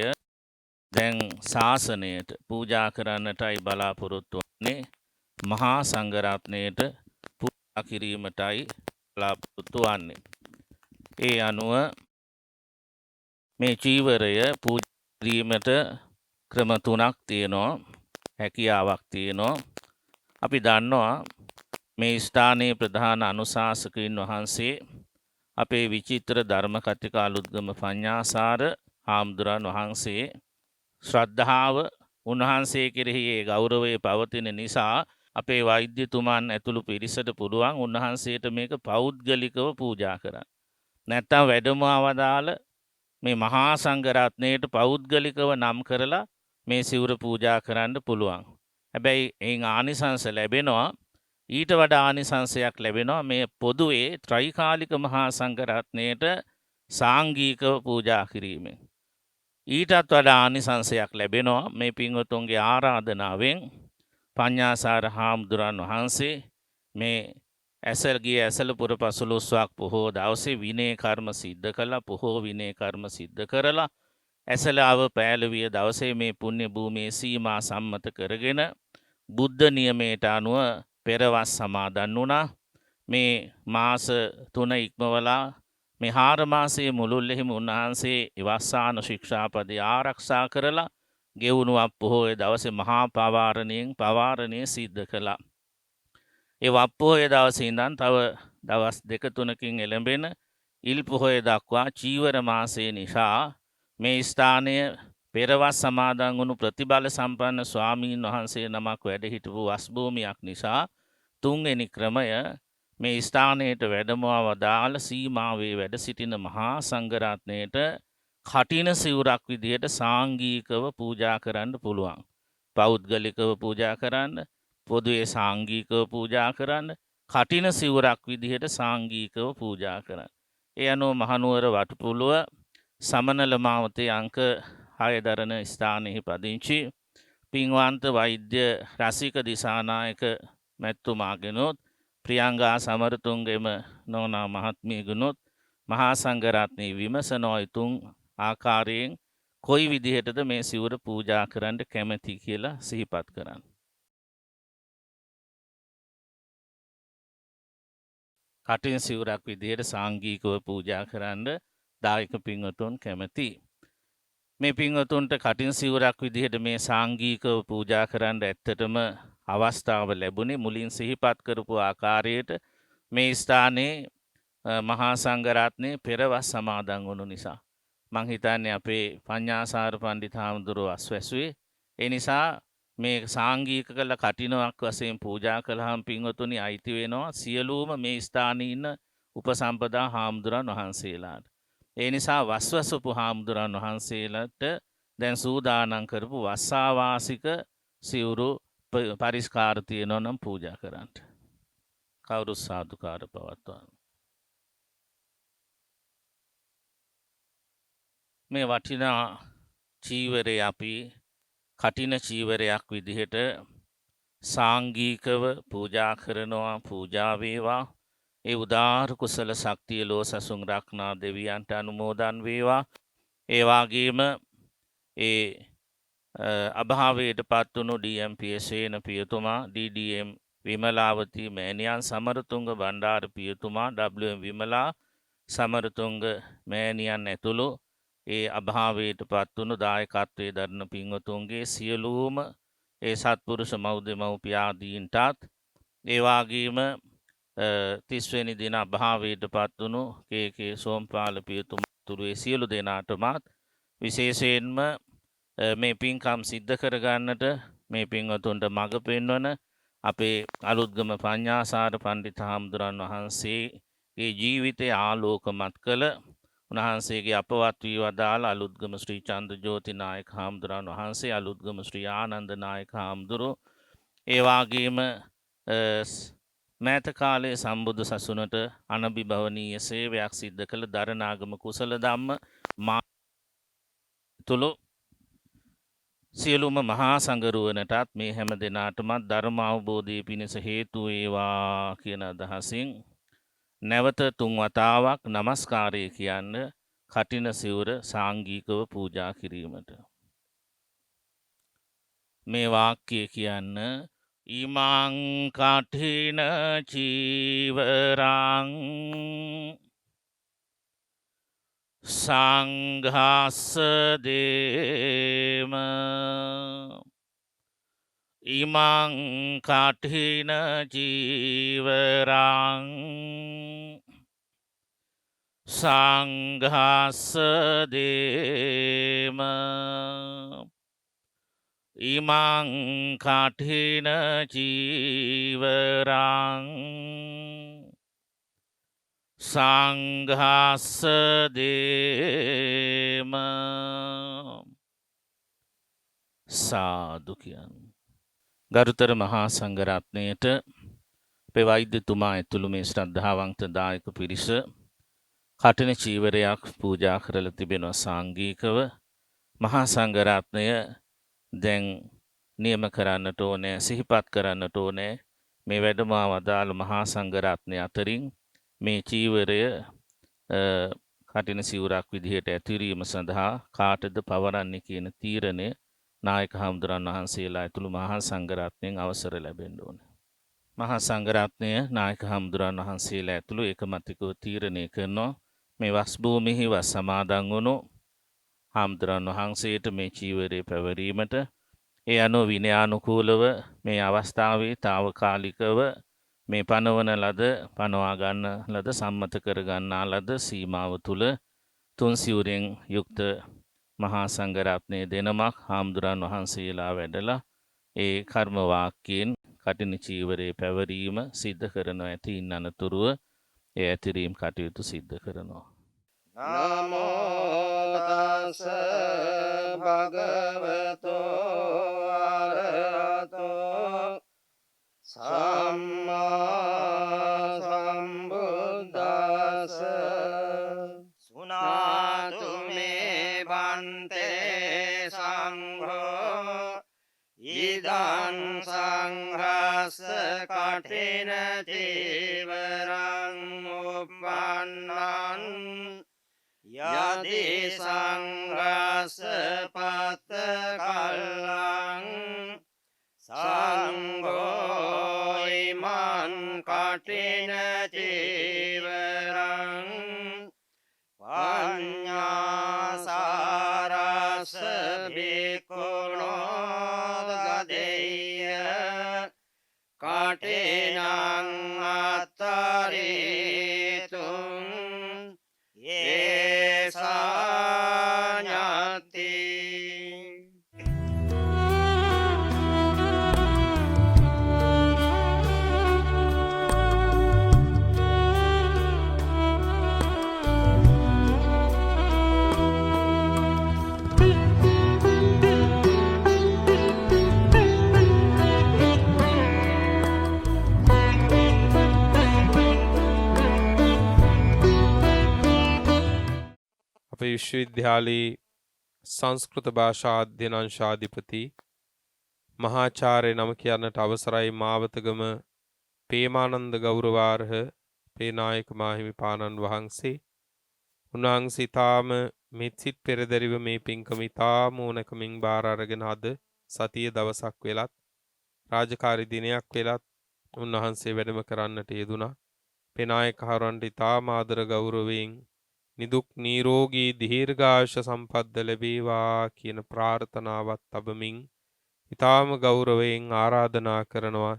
E: දැන් ශාසනයට පූජා කරන්නටයි බලාපොරොත්තු වෙන්නේ. මහා සංඝරත්නයට පූජා කිරීමටයි බලාපොරොත්තු වන්නේ. ඒ අනුව මේ චීවරය පූජා කිරීමට ක්‍රම 3ක් තියෙනවා. හැකියාවක් තියෙනවා. අපි දන්නවා මේ ස්ථානයේ ප්‍රධාන අනුශාසකයින් වහන්සේ අපේ විචිත්‍ර ධර්ම කතික අලුත්ගම පඤ්ඤාසාර හාමුදුරන් වහන්සේ. ශ්‍රද්ධාව උන්වහන්සේ කෙරෙහි ඒ ගෞරවය පවතින නිසා අපේ වෛද්‍යතුමන් ඇතුළු පිරිසට පුළුවන් උන්වහන්සේට මේක පෞද්ගලිකව පූජා කරන්න. නැත්තම් වැඩමවදාල මේ මහා සංඝරත්නයට පෞද්ගලිකව නම් කරලා මේ සිවුර පූජා කරන්න පුළුවන්. හැබැයි එයින් ආනිසංස ලැබෙනවා. ඊට වඩා ආනිසංසයක් ලැබෙනවා මේ පොදුවේ ත්‍රිකාලික මහා සංඝරත්නයට සාංගිකව පූජා කිරීමෙන්. ඊටත් වඩා ආනිසංසයක් ලැබෙනවා මේ පින්වතුන්ගේ ආරාධනාවෙන්. පඤ්ඤාසාර හාමුදුරන් වහන්සේ මේ ඇසල්ගේ ඇසලපුර පසළොස්වක් පොහෝ දවසේ විනය කර්ම සිද්ධ කළා. පොහෝ විනය කර්ම සිද්ධ කරලා ඇසලාව පෑලවිය දවසේ මේ පුණ්‍ය භූමියේ සීමා සම්මත කරගෙන බුද්ධ නියමයට අනුව පෙරවස් සමාදන් වුණා. මේ මාස 3 ඉක්මවලා මේ 4 මාසයේ මුළුල්ලෙහිම උන්වහන්සේ ඉවස්සාන ශික්ෂාපදේ ආරක්ෂා කරලා ගෙවුණුවක් පොහොය දවසේ මහා පවාරණය සිද්ධ කළා. ඒ වප්පොහොය දවසේ ඉඳන් තව දවස් 2-3කින් එළඹෙන ඉල් පොහොය දක්වා චීවර මාසයේ නිසා මේ ස්ථානය පෙරවස් සමාදන් වුණු ප්‍රතිබල සම්පන්න ස්වාමීන් වහන්සේ නමක් වැඩ හිටපු වස් භූමියක් නිසා තුන්වෙනි ක්‍රමය මේ ස්ථානයට වැඩමවා වදාළ සීමාවේ වැඩ සිටින මහා සංඝරත්නයට කටින සිවුරක් විදිහට සාංගිකව පූජා කරන්න පුළුවන්. පෞද්ගලිකව පූජා කරන්න, පොදුවේ සාංගිකව පූජා කරන්න, කටින සිවුරක් විදිහට සාංගිකව පූජා කරන්න. ඒ අනුව මහනුවර වටුපුළුව සමනල මාවතේ අංක 6 දරන ස්ථානයේ පදිංචි පින්වන්ත වෛද්‍ය රසික දිසානායක මැතිතුමාගෙනුත් ප්‍රියංගා සමරතුංගෙම නෝනා මහත්මියගෙනුත් මහා සංඝරත්නයේ විමසනෝ තුන් ආකාරයෙන් කොයි විදිහටද මේ සිවුර පූජා කරන්න කැමැති කියලා සිහිපත් කරන්න. කටින් සිවුරක් විදිහට සාංගිකව පූජා කරන්න දායක පින්වතුන් කැමැති. මේ පින්වතුන්ට කටින් සිවුරක් විදිහට මේ සාංගිකව පූජා කරන්න ඇත්තටම අවස්ථාව ලැබුණේ මුලින් සිහිපත් කරපු ආකාරයට මේ ස්ථානයේ මහා සංඝරත්නයේ පෙරවස් සමාදන් වුණු නිසා. මං හිතන්නේ අපේ පඤ්ඤාසාර පණ්ඩිත හාමුදුරුවෝ අස්වැසුවේ. ඒ නිසා මේ සාංගික කළ කටිනවක් වශයෙන් පූජා කළාම පින්වතුනි අයිති වෙනවා සියලුම මේ ස්ථානයේ ඉන්න උපසම්පදා හාමුදුරන් වහන්සේලාට. ඒ නිසා වස්වසපු හාමුදුරන් වහන්සේලාට දැන් සූදානම් කරපු වස්සාවාසික සිවුරු පරිස්කාර තියෙනවා නම් පූජා කරන්න. කවුරු සාදුකාර පවත්වන්න. මේ වටිනා චීවරය අපි කටින චීවරයක් විදිහට සාංගිකව පූජා කරනවා. පූජා වේවා. ඒ උදාාර කුසල ශක්තිය ලෝ සසුන් රක්නා දෙවියන්ට අනුමෝදන් වේවා. ඒ වගේම ඒ අභාවයට පත්වුණු ඩීඑම්.පී.සේන පියතුමා, ඩීඩීඑම් විමලාවතී මෑණියන්, සමරතුංග බණ්ඩාර පියතුමා, ඩබ්ලිව්.එම් විමලා සමරතුංග මෑණියන් ඇතුළු ඒ අභාවයට පත්වුණු දායකත්වයේ දරන පින්වතුන්ගේ සියලුම ඒ සත්පුරුෂ මව්දෙමව්පියාදීන්ටත් ඒ වගේම 30 වෙනි දින අභාවයට පත්වුණු කේ.කේ. සෝම්පාල පියතුමා තුරු ඒ සියලු දෙනාටමත් විශේෂයෙන්ම මේ පින්කම් සිද්ධ කරගන්නට මේ පින්වතුන්ට මඟ පෙන්වන අපේ අලුත්ගම පඤ්ඤාසාර පණ්ඩිත හාමුදුරන් වහන්සේගේ ජීවිතය ආලෝකමත් කළ උන්වහන්සේගේ අපවත් වී වදාළ අලුත්ගම ශ්‍රී චන්ද්‍රජෝති නායක හාමුදුරන් වහන්සේ, අලුත්ගම ශ්‍රී ආනන්ද නායක හාමුදුරුවෝ, ඒ වගේම මෑත කාලයේ සම්බුදු සසුනට අනබිභවනීය සේවයක් සිද්ධ කළ දරණාගම කුසල ධම්ම තුළු සියලුම මහා සංඝරුවනටත් මේ හැම දෙනාටමත් ධර්ම අවබෝධය පිණිස හේතු වේවා කියන අදහසින් නැවත 3 වතාවක් নমස්කාරය කියන්න කටින සිවුර සාංගිකව පූජා කිරීමට. මේ වාක්‍යය කියන්න ඉමං කඨින චීවරං සංඝස්ස දේම ඉමං කඨින චීවරං සංඝස්ස දේම ඉමං කඨින චීවරං සංඝස්ස දේම. සාදු කියන්න. ගරුතර මහා සංඝරත්නයට අපේ වෛද්‍යතුමා ඇතුළු මේ ශ්‍රද්ධාවන්ත දායක පිරිස කඨින චීවරයක් පූජා කරලා තිබෙනවා සාංගිකව. මහා සංඝරත්නය දැන් නියම කරන්නට ඕනේ, සිහිපත් කරන්නට ඕනේ. මේ වැඩම වදාළ මහා සංඝරත්නය අතරින් මේ චීවරය කටින සිවුරක් විදිහට ඇතිරීම සඳහා කාටද පවරන්නේ කියන තීරණය නායක හාමුදුරන් වහන්සේලා ඇතුළු මහා සංඝරත්නයෙන් අවසර ලැබෙන්න ඕන. මහා සංඝරත්නය නායක හාමුදුරන් වහන්සේලා ඇතුළු ඒකමතිකව තීරණය කරනවා මේ වස් භූමිෙහි වස් සමාදන් වුණු හාමුදුරන් වහන්සේට මේ චීවරය පැවරීමට ඒ අනුව විනයානුකූලව මේ අවස්ථාවේ తాවකාලිකව මේ පනවන ලද පනවා ගන්න ලද සම්මත කර ගන්නා ලද සීමාව තුල තුන් සිවුරෙන් යුක්ත මහා සංඝරත්නයේ දෙනමක් හාමුදුරන් වහන්සේලා වැඩලා ඒ කර්ම වාක්‍යයෙන් කටින චීවරේ පැවරීම සිද්ධ කරන ඇති ඉන් අනතුරුව ඒ ඇතිරීම් කටයුතු සිද්ධ කරනවා.
F: නමෝ තස් භගවතෝ අරහතෝ සම්මා සම්බුද්දස්ස සුනාතු මේ බන්තේ සංඝෝ ඉදං සංඝස්ස කඨින චීවරං උප්පන්නං යදි සංඝස්ස පත කල්ලං සංඝෝ ඉමං කඨින චීවරං පඤ්ඤාසාරස්ස භික්ඛුනෝ දදෙය්‍ය කඨිනං අත්තරිතුං ඒසාඤ්ඤති.
C: අපේ විශ්වවිද්‍යාලයේ සංස්කෘත භාෂා අධ්‍යයන අංශාධිපති මහාචාර්ය නම කියන්නට අවසරයි මාවතගම පේමානන්ද ගෞරවාර්හ පේනායක මාහිමිපාණන් වහන්සේ. උන්වහන්සේ තාම මෙත්සිට පෙරදැරිව මේ පින්කම ඉතාම ඕනකමින් බාර අරගෙන අද සතිය දවසක් වෙලත් රාජකාරී දිනයක් වෙලත් උන්වහන්සේ වැඩම කරන්නට යෙදුණා. පේනායක හරවන්ට ඉතාම ආදර ගෞරවයෙන් නිදුක් නිරෝගී දීර්ඝායුෂ සම්පත් ලැබේවා කියන ප්‍රාර්ථනාවත් තබමින් ඊටාම ගෞරවයෙන් ආරාධනා කරනවා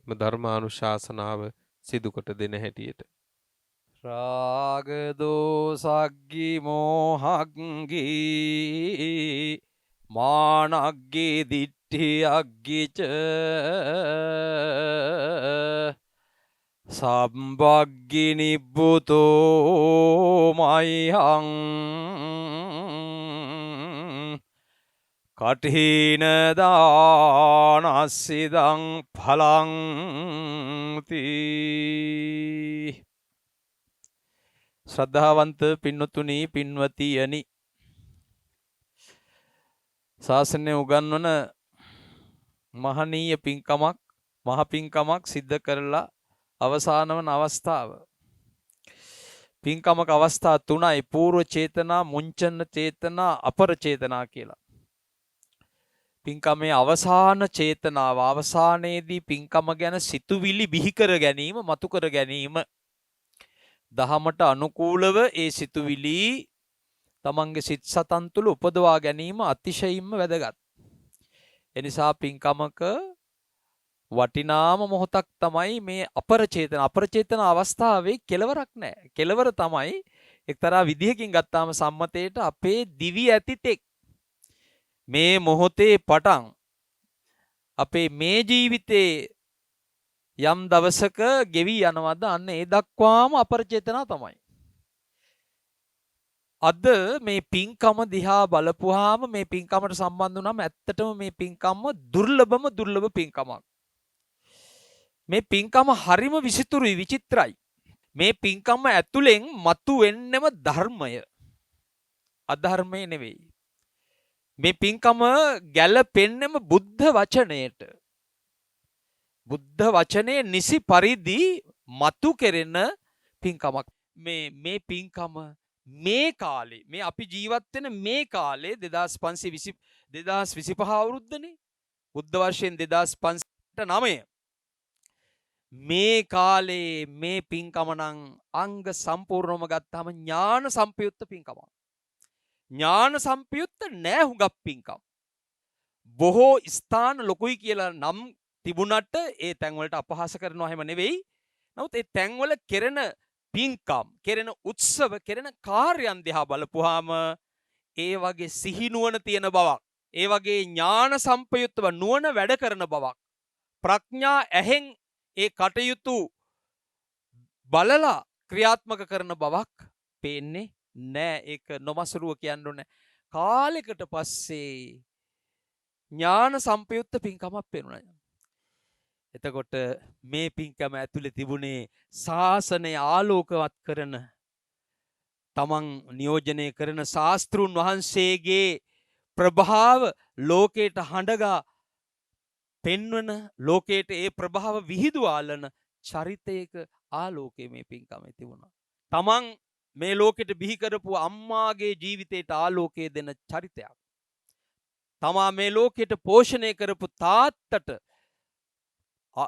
C: එම ධර්මානුශාසනාව සිදු කොට දෙන හැටියට.
D: රාග දෝසග්ගි මෝහග්ගි මානග්ගි දිට්ඨි අග්ගිච සම්බග්ගි නිබ්බුතෝ මයිහං කඨින දානස්සිදං ඵලං තී. ශ්‍රද්ධාවන්ත පින්වතුනි පින්වතියනි, ශාසනය උගන්වන මහනීය පින්කමක් මහ පින්කමක් සිද්ධ කරලා අවසාන වන අවස්ථාව. පින්කමක අවස්ථා තුනයි: పూర్ව චේතනා, මුංචන චේතනා, අපර චේතනා කියලා. පින්කමේ අවසාන චේතනාව, අවසානයේදී පින්කම ගැන සිතුවිලි බිහි කර ගැනීම, මතු කර ගැනීම, දහමට අනුකූලව ඒ සිතුවිලි තමන්ගේ සිත් සතන් තුළ උපදවා ගැනීම අතිශයින්ම වැදගත්. එනිසා පින්කමක වටිනාම මොහොතක් තමයි මේ අපර චේතන. අපර චේතන අවස්ථාවේ කෙලවරක් නැහැ. කෙලවර තමයි එක්තරා විදිහකින් ගත්තාම සම්මතයට අපේ දිවි ඇතිතෙක් මේ මොහොතේ පටන් අපේ මේ ජීවිතේ යම් දවසක ගෙවි යනවද, අන්න ඒ දක්වාම අපර චේතනා තමයි. අද මේ පින්කම දිහා බලපුවාම, මේ පින්කමට සම්බන්ධ වුණාම ඇත්තටම මේ පින්කම දුර්ලභ පින්කමක්. මේ පින්කම හරිම විසිතුරුයි, විචිත්‍රයි. මේ පින්කම ඇතුලෙන් මතු වෙන්නෙම ධර්මය, අධර්මය නෙවෙයි. මේ පින්කම ගැලපෙන්නෙම බුද්ධ වචනයට. බුද්ධ වචනය නිසි පරිදි මතු කෙරෙන පින්කමක්. මේ පින්කම මේ කාලේ මේ අපි ජීවත් වෙන මේ කාලේ 2025 අවුරුද්දනේ. බුද්ධ වර්ෂයෙන් 2509. මේ කාලේ මේ පින්කම නම් අංග සම්පූර්ණවම ගත්තාම ඥාන සම්පයුක්ත පින්කමක්. ඥාන සම්පයුක්ත නෑ හුඟක් පින්කම්. බොහෝ ස්ථාන ලොකුයි කියලා නම් තිබුණට ඒ තැන්වලට අපහාස කරනවා හැම නෙවෙයි. නමුත් ඒ තැන්වල කෙරෙන පින්කම්, කෙරෙන උත්සව, කෙරෙන කාර්යයන් දිහා බලපුවාම ඒ වගේ සිහිනුවණ තියෙන බවක්, ඒ වගේ ඥාන සම්පයුක්තව නුවණ වැඩ කරන බවක්, ප්‍රඥා ඇහෙන් ඒ කටයුතු බලලා ක්‍රියාත්මක කරන බවක් පේන්නේ නෑ. ඒක නොමසරුව කියන්න ඕනේ. කාලයකට පස්සේ ඥාන සම්පයුක්ත පින්කමක් පේනවා. එතකොට මේ පින්කම ඇතුලේ තිබුණේ ශාසනය ආලෝකවත් කරන, තමන් නියෝජනය කරන ශාස්ත්‍රුන් වහන්සේගේ ප්‍රභාව ලෝකයට හඬගා පෙන්වන, ලෝකයට ඒ ප්‍රභාව විහිදුවාලන චරිතයක ආලෝකය මේ පින්කමේ තිබුණා. තමන් මේ ලෝකෙට බිහි කරපු අම්මාගේ ජීවිතයට ආලෝකය දෙන චරිතයක්. තමා මේ ලෝකෙට පෝෂණය කරපු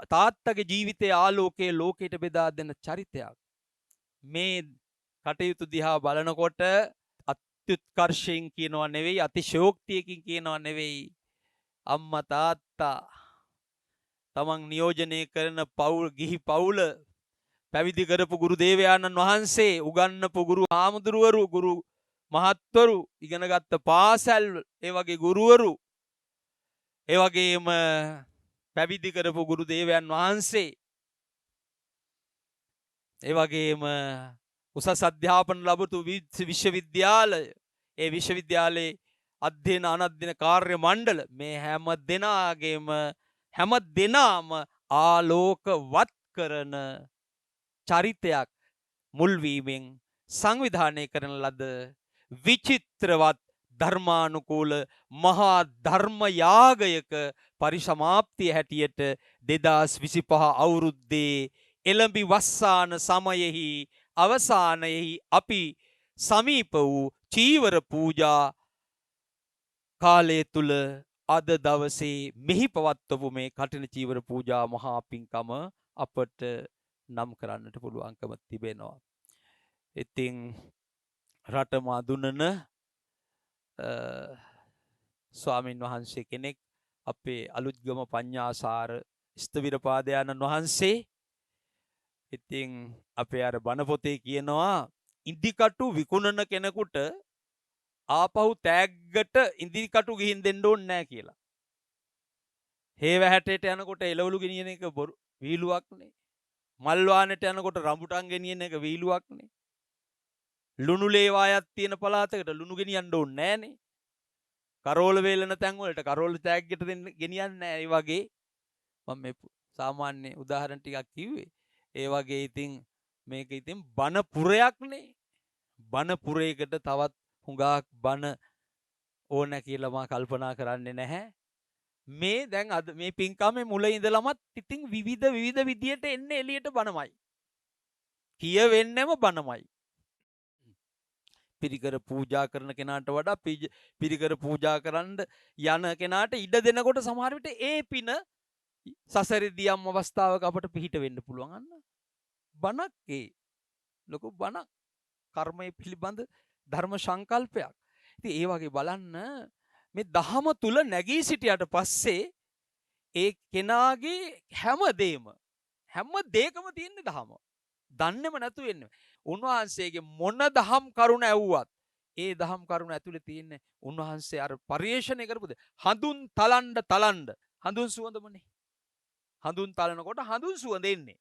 D: තාත්තගේ ජීවිතයේ ආලෝකයේ ලෝකයට බෙදා දෙන චරිතයක්. මේ කටයුතු දිහා බලනකොට අත්‍යුත්කර්ෂයෙන් කියනවා නෙවෙයි, අතිශයෝක්තියකින් කියනවා නෙවෙයි. අම්මා තාත්තා තමන් නියෝජනය කරන ගිහි පවුල, පැවිදි කරපු ගුරු දේවයාණන් වහන්සේ, උගන්වපු ගුරු හාමුදුරුවරු, ගුරු මහත්වරු, ඉගෙනගත්ත පාසල්, ඒ වගේ ගුරුවරු, ඒ වගේම පැවිදි කරපු ගුරු දේවයන් වහන්සේ, ඒ වගේම උසස් අධ්‍යාපන ලැබතු විශ්වවිද්‍යාලය, ඒ විශ්වවිද්‍යාලයේ අධ්‍යයන අනධ්‍යයන කාර්ය මණ්ඩල, මේ හැම දෙනාම ආලෝකවත් කරන චරිතයක් මුල්වීමෙන් සංවිධානය කරන ලද විචිත්‍රවත් ධර්මානුකූල මහා ධර්ම යාගයක පරිසමාප්තිය හැටියට 2025 අවුරුද්දේ එළඹි වස්සාන සමයෙහි අවසානයෙහි අපි සමීප වූ චීවර පූජා කාලය තුල අද දවසේ මෙහි පවත්වපු මේ කටින චීවර පූජා මහා පින්කම අපට නම් කරන්නට පුළුවන්කම තිබෙනවා. ඉතින් රට මදුනන ස්වාමින් වහන්සේ කෙනෙක්, අපේ අලුත්ගම පඤ්ඤාසාර ස්තවිරපාදයන්න් වහන්සේ. ඉතින් අපේ අර බණ පොතේ කියනවා ඉන්දිකටු විකුණන කෙනෙකුට ආපහු තෑග්ගට ඉන්දිකටු ගිහින් දෙන්න ඕනේ නැහැ කියලා. හේව හැටේට යනකොට එළවලු ගෙනියන එක වීලුවක් නේ. මල් වාහනේට යනකොට රඹුටන් ගෙනියන එක වීලුවක් නේ. ලුණු ලේවායක් තියෙන පළාතකට ලුණු ගෙනියන්න ඕනේ නැහනේ. කරෝල වේලන තැන් වලට කරෝල තෑග්ගට දෙන්න ගෙනියන්නේ නැහැ. ඒ වගේ මම මේ සාමාන්‍ය උදාහරණ ටිකක් කිව්වේ. ඒ වගේ ඉතින් මේක ඉතින් බණ පුරයක්නේ. බණ පුරයකට තවත් හුඟක් බණ ඕන කියලා මම කල්පනා කරන්නේ නැහැ. මේ දැන් අද මේ පින්කමේ මුල ඉඳලමත් ඉතින් විවිධ විදියට එන්නේ එළියට බණමයි. කියවෙන්නෙම බණමයි. පිරිකර පූජා කරන කෙනාට වඩා පිරිකර පූජා කරන්න යන කෙනාට ඉඩ දෙනකොට සමහර විට ඒ පින සසරේදී යම් අවස්ථාවක අපට පිහිට වෙන්න පුළුවන්. අන්න බණක්, ඒ ලොකු බණක්, කර්මය පිළිබඳ ධර්ම සංකල්පයක්. ඉතින් ඒ වගේ බලන්න මේ දහම තුල නැගී සිටියට පස්සේ ඒ කෙනාගේ හැම දෙයකම තියෙන දහම. දන්නේම නැතු වෙන්නේ. උන්වහන්සේගේ මොන දහම් කරුණ ඇව්වත් ඒ දහම් කරුණ ඇතුලේ තියෙන උන්වහන්සේ අර පරිේශණය කරපුද හඳුන් තලන්න හඳුන් සුවඳමනේ. හඳුන් තලනකොට හඳුන් සුවඳ එන්නේ.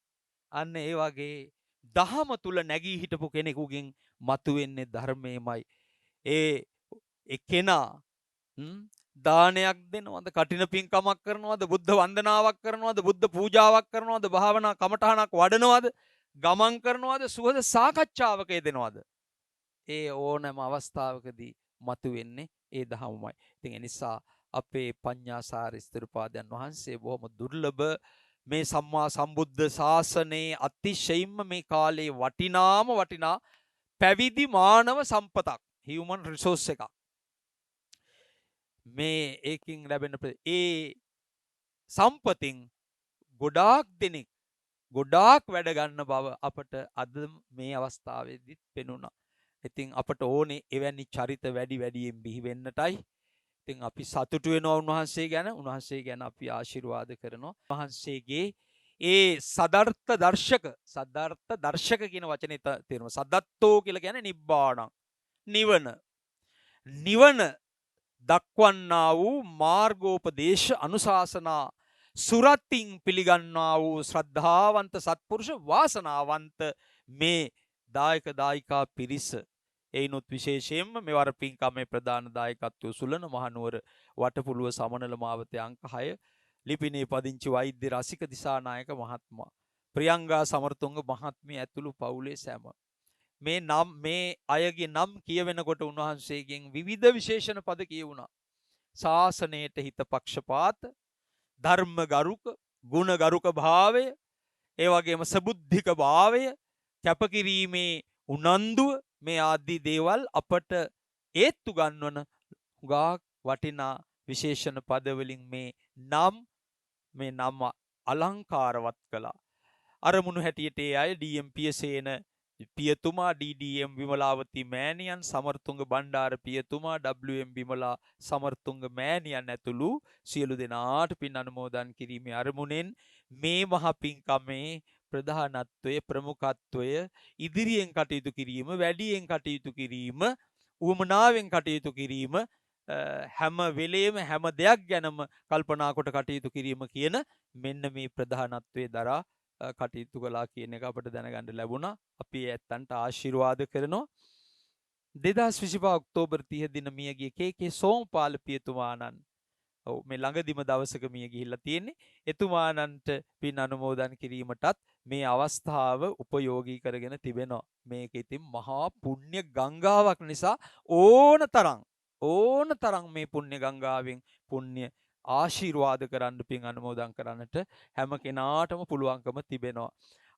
D: අන්න ඒ වගේ දහම තුල නැගී හිටපු කෙනෙකුගෙන් මතුවෙන්නේ ධර්මයමයි. ඒ කෙනා දානයක් දෙනවද, කටින පින්කමක් කරනවද, බුද්ධ වන්දනාවක් කරනවද, බුද්ධ පූජාවක් කරනවද, භාවනා කමඨහනක් වඩනවද, ගමන් කරනවද, සුවද සාකච්ඡාවක යෙදෙනවද, ඒ ඕනෑම අවස්ථාවකදී මතුවෙන්නේ ඒ දහමමයි. ඉතින් ඒ නිසා අපේ පඤ්ඤාසාර ස්ථිරපාදයන් වහන්සේ බොහොම දුර්ලභ මේ සම්මා සම්බුද්ධ ශාසනයේ අතිශයින්ම මේ කාලේ වටිනා පැවිදි මානව සම්පතක්, හියුමන් රිසෝස් එකක්. මේ ඒකින් ලැබෙන ඒ සම්පතින් ගොඩාක් දෙනෙක් ගොඩාක් වැඩ ගන්න බව අපට අද මේ අවස්ථාවේදීත් පෙනුණා. ඉතින් අපට ඕනේ එවැනි චරිත වැඩියෙන් බිහි වෙන්නටයි. ඉතින් අපි සතුටු වෙනවා උන්වහන්සේ ගැන අපි ආශිර්වාද කරනවා. උන්වහන්සේගේ ඒ සදර්ථ දර්ශක කියන වචනේ තේරුම. සදත්තෝ කියලා කියන්නේ නිබ්බාණං, නිවන දක්වන්නා වූ මාර්ගෝපදේශ අනුශාසනා සුරතින් පිළිගන්නා වූ ශ්‍රද්ධාවන්ත සත්පුරුෂ වාසනාවන්ත මේ දායක දායිකා පිරිස. එයිනොත් විශේෂයෙන්ම මෙවර පින්කමේ ප්‍රධාන දායකත්වය සුලන මහනුවර වටපුළුව සමනල මාවතේ අංක 6 ලිපිනේ පදිංචි වෛද්‍ය රසික දිසානායක මහත්මයා, ප්‍රියංගා සමරතුංග මහත්මිය ඇතුළු පවුලේ සැම මේ අයගේ නම් කියවෙනකොට උන්වහන්සේගෙන් විවිධ විශේෂණ පද කියවුණා. ශාසනයට හිත පක්ෂපාත, ධර්ම ගරුක, ගුණ ගරුක භාවය, ඒ වගේම සබුද්ධික භාවය, කැපකිරීමේ උනන්දුව, මේ ආදී දේවල් අපට ඒත්තු ගන්නවන හුඟා වටිනා විශේෂණ පද වලින් මේ නම අලංකාරවත් කළා. අරමුණු හැටියට ඒ අය ඩී.එම්. පියසේන පියතුමා, ඩී.ඩී.එම්. විමලාවති මෑණියන්, සමරතුංග බණ්ඩාර පියතුමා, W.M. විමලා සමරතුංග මෑණියන් ඇතුළු සියලු දෙනාට පින් අනුමෝදන් කිරීමේ අරමුණෙන් මේ මහ පින්කමේ ප්‍රධානත්වය, ප්‍රමුඛත්වය, ඉදිරියෙන් කටයුතු කිරීම, වැඩියෙන් කටයුතු කිරීම, උවමනාවෙන් කටයුතු කිරීම, හැම වෙලේම හැම දෙයක් ගැනම කල්පනා කොට කටයුතු කිරීම කියන මෙන්න මේ ප්‍රධානත්වයේ දරා කටයුතු කළා කියන එක අපට දැනගන්න ලැබුණා. අපි ඇත්තන්ට ආශිර්වාද කරනවා. 2025 ඔක්තෝබර් 30 දින මියගිය කේ.කේ. සෝමපාල පියතුමාණන් මේ ළඟදිම දවසක මිය ගිහිල්ලා තියෙන්නේ. එතුමාණන්ට පින් අනුමෝදන් කිරීමටත් මේ අවස්ථාව උපයෝගී කරගෙන තිබෙනවා. මේක ඉතින් මහා පුණ්‍ය ගංගාවක් නිසා ඕනතරම් මේ පුණ්‍ය ගංගාවෙන් පුණ්‍ය ආශිර්වාද කරන්න, පින් අනුමෝදන් කරන්නට හැම කෙනාටම පුළුවන්කම තිබෙනවා.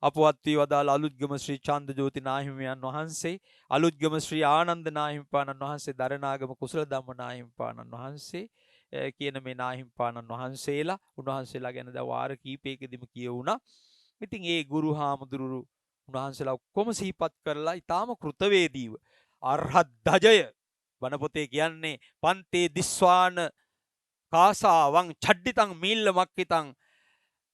D: අපවත් වී වදාළ අලුත්ගම ශ්‍රී චන්දජෝති නාහිමියන් වහන්සේ, අලුත්ගම ශ්‍රී ආනන්ද නාහිමිපාණන් වහන්සේ, දරණාගම කුසල ධම්ම නාහිමිපාණන් වහන්සේ කියන මේ නාහිමිපාණන් වහන්සේලා, උන්වහන්සේලා ගැන දැන් වාර කීපයකදීම කියවුණා. ඉතින් ඒ ගුරු හාමුදුරු උන්වහන්සේලා ඔක්කොම සිහිපත් කරලා ඊටාම කෘතවේදීව අරහත් ධජය වන පොතේ කියන්නේ පන්තේ දිස්වාන කාසාවං චඩ්ඩිතං මීල්ල මක්කිතං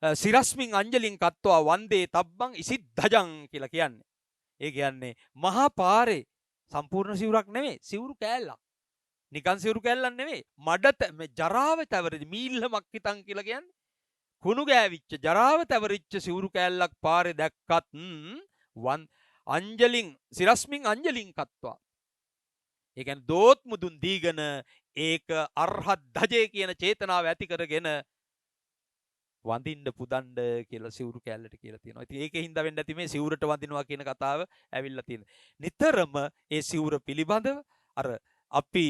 D: සිරස්මින් අංජලින් කත්වා වන්දේ තබ්බං ඉසිද්ධජං කියලා කියන්නේ. ඒ කියන්නේ මහා පාරේ සම්පූර්ණ සිවුරක් නෙමෙයි, සිවුරු කෑල්ලක්. නිකන් සිවුරු කෑල්ලක් නෙමෙයි, මඩ මේ ජරාව තවරදි මීල්ල මක්කිතං කියලා කියන්නේ කුණු ගෑවිච්ච ජරාව තවරිච්ච සිවුරු කෑල්ලක් පාරේ දැක්කත් අංජලින් සිරස්මින් අංජලින් කත්වා. ඒ කියන්නේ දෝත් මුදුන් දීගෙන ඒක අරහත් ධජේ කියන චේතනාව ඇති කරගෙන වඳින්න පුදන්න කියලා සිවුරු කැල්ලට කියලා තියෙනවා. ඉතින් ඒකෙන් හින්දා වෙන්න ඇති මේ සිවුරට වඳිනවා කියන කතාව ඇවිල්ලා තියෙනවා. නිතරම ඒ සිවුර පිළිබඳව අර අපි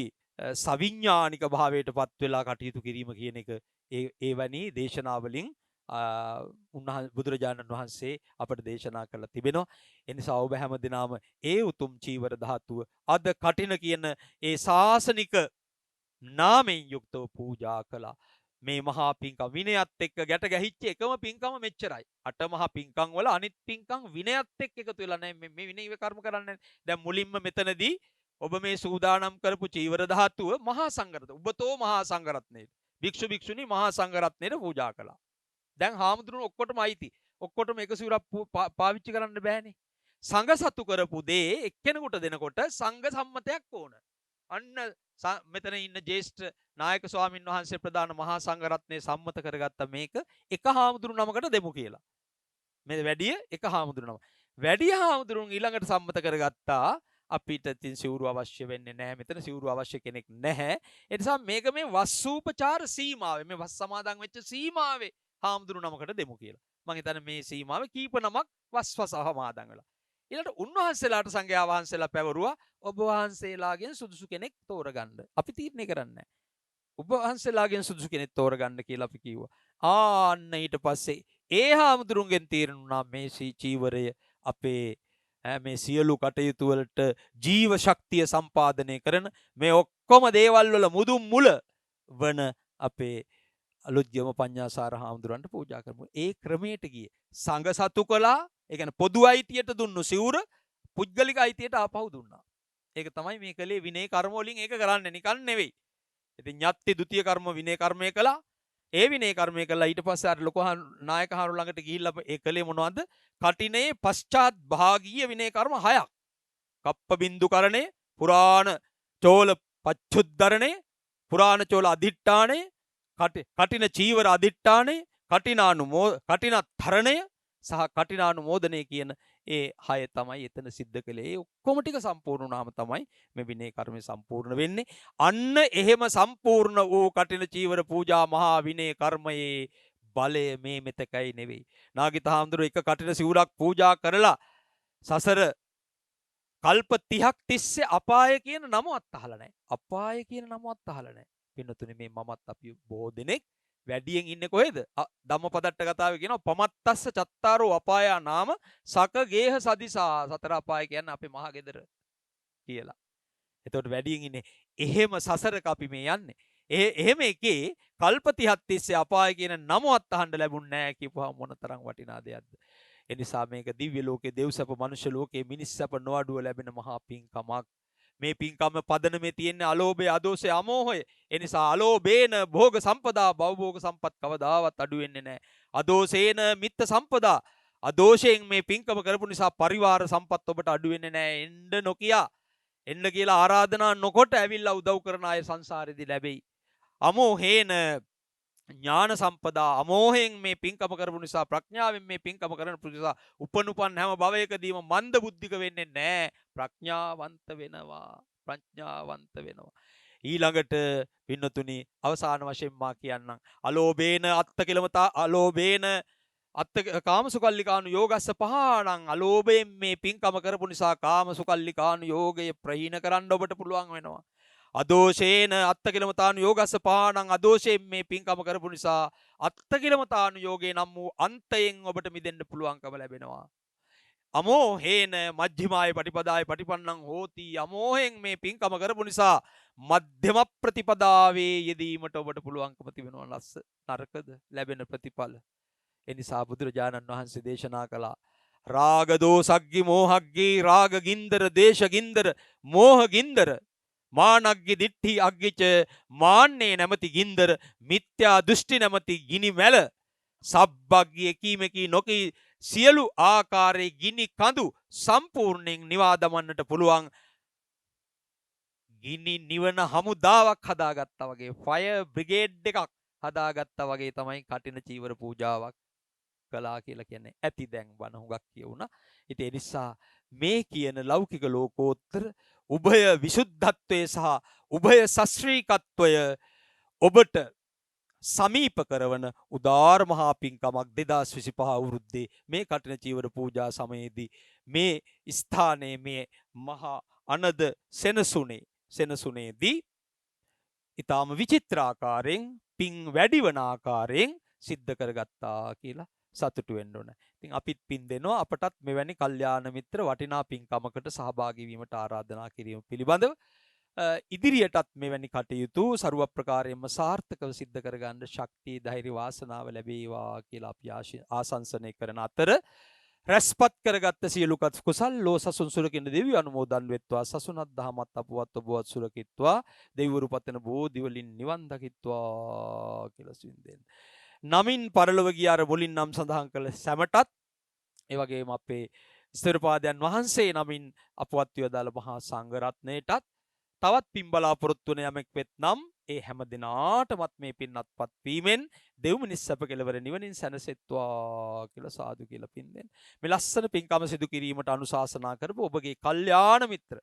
D: සවිඥානික භාවයටපත් වෙලා කටයුතු කිරීම කියන එක ඒ වැනි දේශනාවලින් බුදුරජාණන් වහන්සේ අපට දේශනා කරලා තිබෙනවා. ඒ නිසා ඔබ හැම දිනම ඒ උතුම් චීවර ධාතුව අද කටින කියන ඒ ශාසනික නාමයෙන් යුක්තව පූජා කළා. මේ මහා පින්කම් විනයත් එක්ක ගැට ගැහිච්ච එකම පින්කම මෙච්චරයි. අට මහා පින්කම් වල අනිත් පින්කම් විනයත් එක්ක එකතු වෙලා නැහැ. මේ විනය කර්ම කරන්නේ. දැන් මුලින්ම මෙතනදී ඔබ මේ සූදානම් කරපු චීවර ධාතුව මහා සංඝරත්නය, ඔබතෝ මහා සංඝරත්නයේ භික්ෂු භික්ෂුණී මහා සංඝරත්නයට පූජා කළා. දැන් හාමුදුරුවෝ ඔක්කොටම අයිති. ඔක්කොටම එක සිවුරක් පාවිච්චි කරන්න බෑනේ. සංඝ සතු කරපු දේ එක්කෙනෙකුට දෙනකොට සංඝ සම්මතයක් ඕන. අන්න මෙතන ඉන්න ජේෂ්ඨ නායක ස්වාමින් වහන්සේ ප්‍රධාන මහා සංඝරත්නයේ සම්මත කරගත්ත මේක එක හාමුදුරු නමකට දෙමු කියලා. මේ වැඩිය එක හාමුදුරු නම. වැඩිය හාමුදුරුන් ඊළඟට සම්මත කරගත්තා අපිට තින් සිවුරු අවශ්‍ය වෙන්නේ නැහැ. මෙතන සිවුරු අවශ්‍ය කෙනෙක් නැහැ. ඒ නිසා මේක මේ වස්සූපචාර සීමාවේ, මේ වස් සමාදන් වෙච්ච සීමාවේ හාමුදුරු නමකට දෙමු කියලා. මම හිතන්නේ මේ සීමාවේ කීප නමක් වස්වස සමාදන් වෙලා. ඊළඟට උන්වහන්සේලාට සංඝයා වහන්සේලා පැවරුවා ඔබ වහන්සේලාගෙන් සුදුසු කෙනෙක් තෝරගන්න. අපි තීරණය කරන්නේ නැහැ. ඔබ වහන්සේලාගෙන් සුදුසු කෙනෙක් තෝරගන්න කියලා අපි කිව්වා. ආන්න ඊට පස්සේ ඒ හාමුදුරුන්ගෙන් තීරණුණා මේ චීවරය අපේ මේ සියලු කටයුතු වලට ජීව ශක්තිය සම්පාදනය කරන මේ ඔක්කොම දේවල් වල මුදුන් මුල වන අපේ අලුත්යම පඤ්ඤාසාර හාමුදුරන්ට පූජා කරමු. ඒ ක්‍රමයට ගියේ. සංඝ සතු කළා. ඒ කියන්නේ පොදු අයිතියට දුන්නු සිවුර පුද්ගලික අයිතියට ආපහු දුන්නා. ඒක තමයි මේ කලේ විනය කර්ම වලින් ඒක කරන්නේ නිකන් නෙවෙයි. ඉතින් ඤත්ති ဒုတိ ය කර්ම විනය කර්මය කළා. ඒ විනය කර්මය කළා ඊට පස්සේ අර ලොකු නායක හාරු ළඟට ගිහිල්ලා ඒ කලේ මොනවද? කටිනේ පශ්චාත් භාගීය විනය කර්ම 6ක්. කප්ප බින්දු කරණය, පුරාණ චෝල පච්චුද්ධරණය, පුරාණ චෝල අදිට්ඨානය, කටින චීවර අදිට්ඨානය, කටිනතරණය සහ කටිනානුමෝදනය කියන ඒ 6 තමයි එතන සිද්ධ කළේ. ඒ ඔක්කොම ටික සම්පූර්ණ වුණාම තමයි මේ විනය කර්මය සම්පූර්ණ වෙන්නේ. අන්න එහෙම සම්පූර්ණ වූ කටින චීවර පූජා මහා විනය කර්මයේ බලය මේ මෙතකයි නෙවෙයි. නාගිත හාමුදුරුවෝ එක කටින සිවුරක් පූජා කරලා සසර කල්ප 30ක් තිස්සේ අපාය කියන නමවත් අහලා නැහැ. අපාය කියන නමවත් අහලා නැහැ. පින්නතුනේ මේ මමත් අපි බොහෝ දෙනෙක් වැඩියෙන් ඉන්නේ කොහෙද? ධම්මපදට්ට කතාවේ කියනවා පමත්තස්ස චත්තාරෝ අපායා නාම සක ගේහ සදිසා. සතර අපාය කියන්නේ අපේ මහ ගෙදර කියලා. එතකොට වැඩියෙන් ඉන්නේ එහෙම සසරක අපි මේ යන්නේ. එහෙම එකේ කල්ප 30ක් තිස්සේ අපාය කියන නමවත් අහන්න ලැබුණ නැහැ කියපුවා මොනතරම් වටිනා දෙයක්ද. ඒ නිසා මේක දිව්‍ය ලෝකේ, දෙව්සැප, මනුෂ්‍ය ලෝකේ මිනිස්සැප නොඅඩුව ලැබෙන මහා පින්කමක්. මේ පින්කම පදනමේ තියෙන්නේ අලෝභය, අදෝෂය, අමෝහය. ඒ නිසා අලෝභේන භෝග සම්පදා, භවභෝග සම්පත් කවදාවත් අඩු වෙන්නේ නැහැ. අදෝෂේන මිත්ත සම්පදා, අදෝෂයෙන් මේ පින්කම කරපු නිසා පරිවාර සම්පත් ඔබට අඩු වෙන්නේ නැහැ. එන්න නොකියා, එන්න කියලා ආරාධනා නොකොට ඇවිල්ලා උදව් කරන අය සංසාරෙදී ලැබෙයි. අමෝහේන ඥාන සම්පදා, අමෝහයෙන් මේ පින්කම කරපු නිසා, ප්‍රඥාවෙන් මේ පින්කම කරන නිසා උපනුපන් හැම භවයකදීම මන්ද බුද්ධික වෙන්නේ නැහැ. ප්‍රඥාවන්ත වෙනවා. ප්‍රඥාවන්ත වෙනවා. ඊළඟට පින්නතුනි අවසාන වශයෙන් මා කියන්නම්. අලෝභේන අත්තකිලමතා, අලෝභේන අත්ත කාමසුකල්ලිකානු යෝගස්ස පහාණං. අලෝභයෙන් මේ පින්කම කරපු නිසා කාමසුකල්ලිකානු යෝගය ප්‍රහීන කරන්න ඔබට පුළුවන් වෙනවා. අදෝෂේන අත්තකිලමතානු යෝගස්ස පහාණං. අදෝෂයෙන් මේ පින්කම කරපු නිසා අත්තකිලමතානු යෝගේ නම් වූ අන්තයෙන් ඔබට මිදෙන්න පුළුවන්කම ලැබෙනවා. අමෝහේන මජ්ක්‍ධිමාය පටිපදාය පටිපන්නං හෝති. අමෝහෙන් මේ පින්කම කරපු නිසා මධ්‍යම ප්‍රතිපදාවේ යෙදීමට ඔබට පුළුවන්කම තිබෙනවා. ලස්ස නරකද ලැබෙන ප්‍රතිඵල. ඒ නිසා බුදුරජාණන් වහන්සේ දේශනා කළා රාග දෝසග්ගි මෝහග්ගි රාග ගින්දර දේශ ගින්දර මෝහ ගින්දර මානග්ගි දිට්ඨි අග්ගිච මාන්නේ නැමැති ගින්දර මිත්‍යා දෘෂ්ටි නැමැති ගිනි මැල සබ්බග්ගි එකීමකී නොකී සියලු ආකාරයේ ගිනි කඳු සම්පූර්ණයෙන් නිවා දමන්නට පුළුවන් ගිනි නිවන හමුදාවක් හදාගත්තා වගේ, ෆයර් බ්‍රිගේඩ් එකක් හදාගත්තා වගේ තමයි කටින චීවර පූජාවක් කළා කියලා කියන්නේ. ඇති දැන් බණ හුඟක් කියුණා. ඉතින් ඒ නිසා මේ කියන ලෞකික ලෝකෝත්තර උභය විසුද්ධත්වයේ සහ උභය සශ්‍රීකත්වය ඔබට සමීප කරවන උදාර මහා පින්කමක් 2025 අවුරුද්දේ මේ කටින චීවර පූජා සමයේදී මේ ස්ථානයේ මේ මහා අනද සෙනසුනේදී ඊටාම විචිත්‍රාකාරයෙන් පින් වැඩිවන ආකාරයෙන් සිද්ධ කරගත්තා කියලා සතුටු වෙන්න ඕන. ඉතින් අපිත් පින් දෙනවා. අපටත් මෙවැනි කල්යාණ මිත්‍ර වටිනා පින්කමකට සහභාගී වීමට ආරාධනා කිරීම පිළිබඳව ඉදිරියටත් මෙවැනි කටයුතු ਸਰව ප්‍රකාරයෙන්ම සාර්ථකව සිද්ධ කරගන්න ශක්තිය, ධෛර්ය, වාසනාව ලැබේවා කියලා අපි ආශංසනය කරන අතර රැස්පත් කරගත්ත සියලු කුසල් ලෝ සසුන් සුරකින්න දෙවියන් අනුමෝදන් වෙත්වා. සසුනත් දහමත් අපවත් ඔබවත් සුරකිත්වා. දෙවිවරු පතන බෝධි වලින් නිවන් දකිත්වා කියලා සින්දෙන්. නමින් පරලොව ගිය අර මුලින් නම් සඳහන් කළ සැමටත් ඒ වගේම අපේ ස්ථිරපාදයන් වහන්සේ නමින් අපවත් වේදාල මහා සංඝ රත්නයටත් තවත් පින් බලාපොරොත්තු වන යමෙක් වෙත්නම් ඒ හැම දිනාටමත් මේ පින් අත්පත් වීමෙන් දෙව් මිනිස් සැප කෙලවර නිවනින් සැනසෙත්වා කියලා සාදු කියලා පින් දෙන්න. මේ ලස්සන පින්කම සිදු කිරීමට අනුශාසනා කරපු ඔබගේ කල්යාණ මිත්‍ර